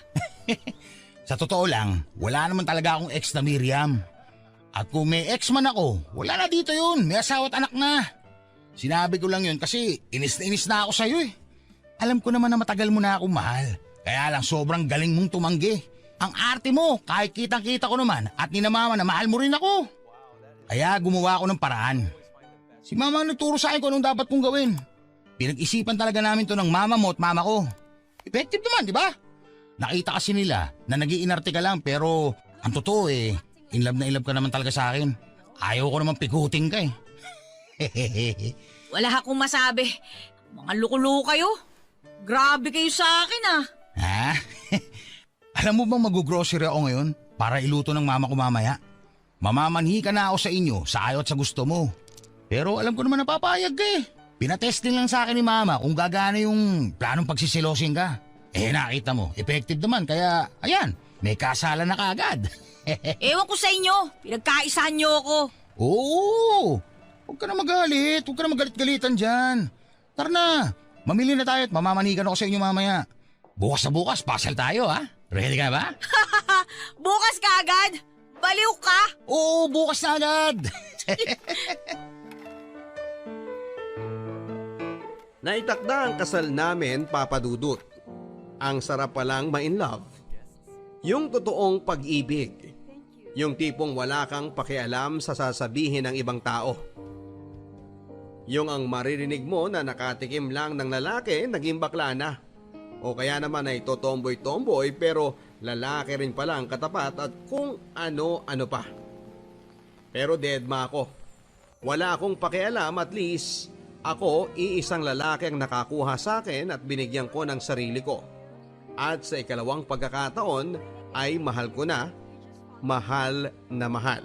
Sa totoo lang, wala naman talaga akong ex na Miriam. At kung may ex man ako, wala na dito yun. May asawa at anak na. Sinabi ko lang yun kasi inis na ako sa'yo Alam ko naman na matagal mo na akong mahal. Kaya lang sobrang galing mong tumanggi. Ang arte mo, kahit kitang-kita ko naman at ni na mama na mahal mo rin ako. Kaya gumawa ako ng paraan. Si mama ang nagturo sa akin kung anong dapat kong gawin. Pinag-isipan talaga namin to ng mama mo at mama ko. Effective naman, di ba? Nakita kasi nila na nag-iinarte ka lang pero ang totoo in love ka naman talaga sa akin. Ayaw ko naman pikutin ka Wala akong masabi. Mga loko-loko kayo. Grabe kayo sa akin Ha? Alam mo bang mag-grocery ako ngayon para iluto ng mama ko mamaya? Mamamanhi ka na ako sa inyo sa ayaw at sa gusto mo. Pero alam ko naman napapayag ka Pinatesting lang sa akin ni mama kung gagana yung planong pagsisilosin ka. Nakita mo, effective naman kaya ayan, may kasalan na kaagad. Ewan ko sa inyo, pinagkaisahan niyo ako. Oo, huwag ka na magalit, huwag ka na magalit-galitan dyan. Tara na, mamili na tayo at mamamanigan ako sa inyo mamaya. Bukas na bukas, pasal tayo Ready ka na ba? Bukas ka agad? Baliw ka? Oo, bukas na agad. Naitakda ang kasal namin, Papa Dudut. Ang sarap palang ma-in love. Yung totoong pag-ibig. Yung tipong wala kang pakialam sa sasabihin ng ibang tao. Yung ang maririnig mo na nakatikim lang ng lalaki, naging bakla na. O kaya naman ay totomboy-tomboy pero lalaki rin pala ang katapat at kung ano-ano pa. Pero deadma ako. Wala akong pakialam, at least ako iisang lalaki ang nakakuha sa akin at binigyan ko ng sarili ko. At sa ikalawang pagkakataon ay mahal ko na, mahal na mahal.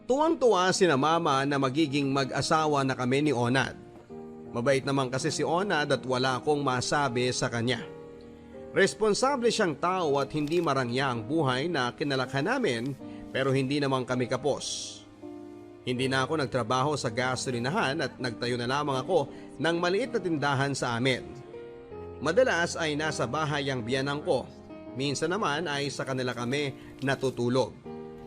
Tuwang-tuwa sina mama na magiging mag-asawa na kami ni Onad. Mabait naman kasi si Onad at wala akong masabi sa kanya. Responsable siyang tao at hindi marangya ang buhay na kinalakhan namin pero hindi naman kami kapos. Hindi na ako nagtrabaho sa gasolinahan at nagtayo na lamang ako ng maliit na tindahan sa amin. Madalas ay nasa bahay ang biyanang ko. Minsan naman ay sa kanila kami natutulog.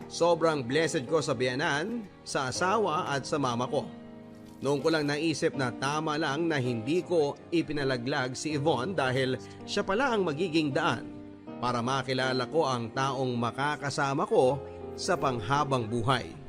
Sobrang blessed ko sa biyanan, sa asawa at sa mama ko. Noong ko lang naisip na tama lang na hindi ko ipinalaglag si Yvonne dahil siya pala ang magiging daan para makilala ko ang taong makakasama ko sa panghabang buhay.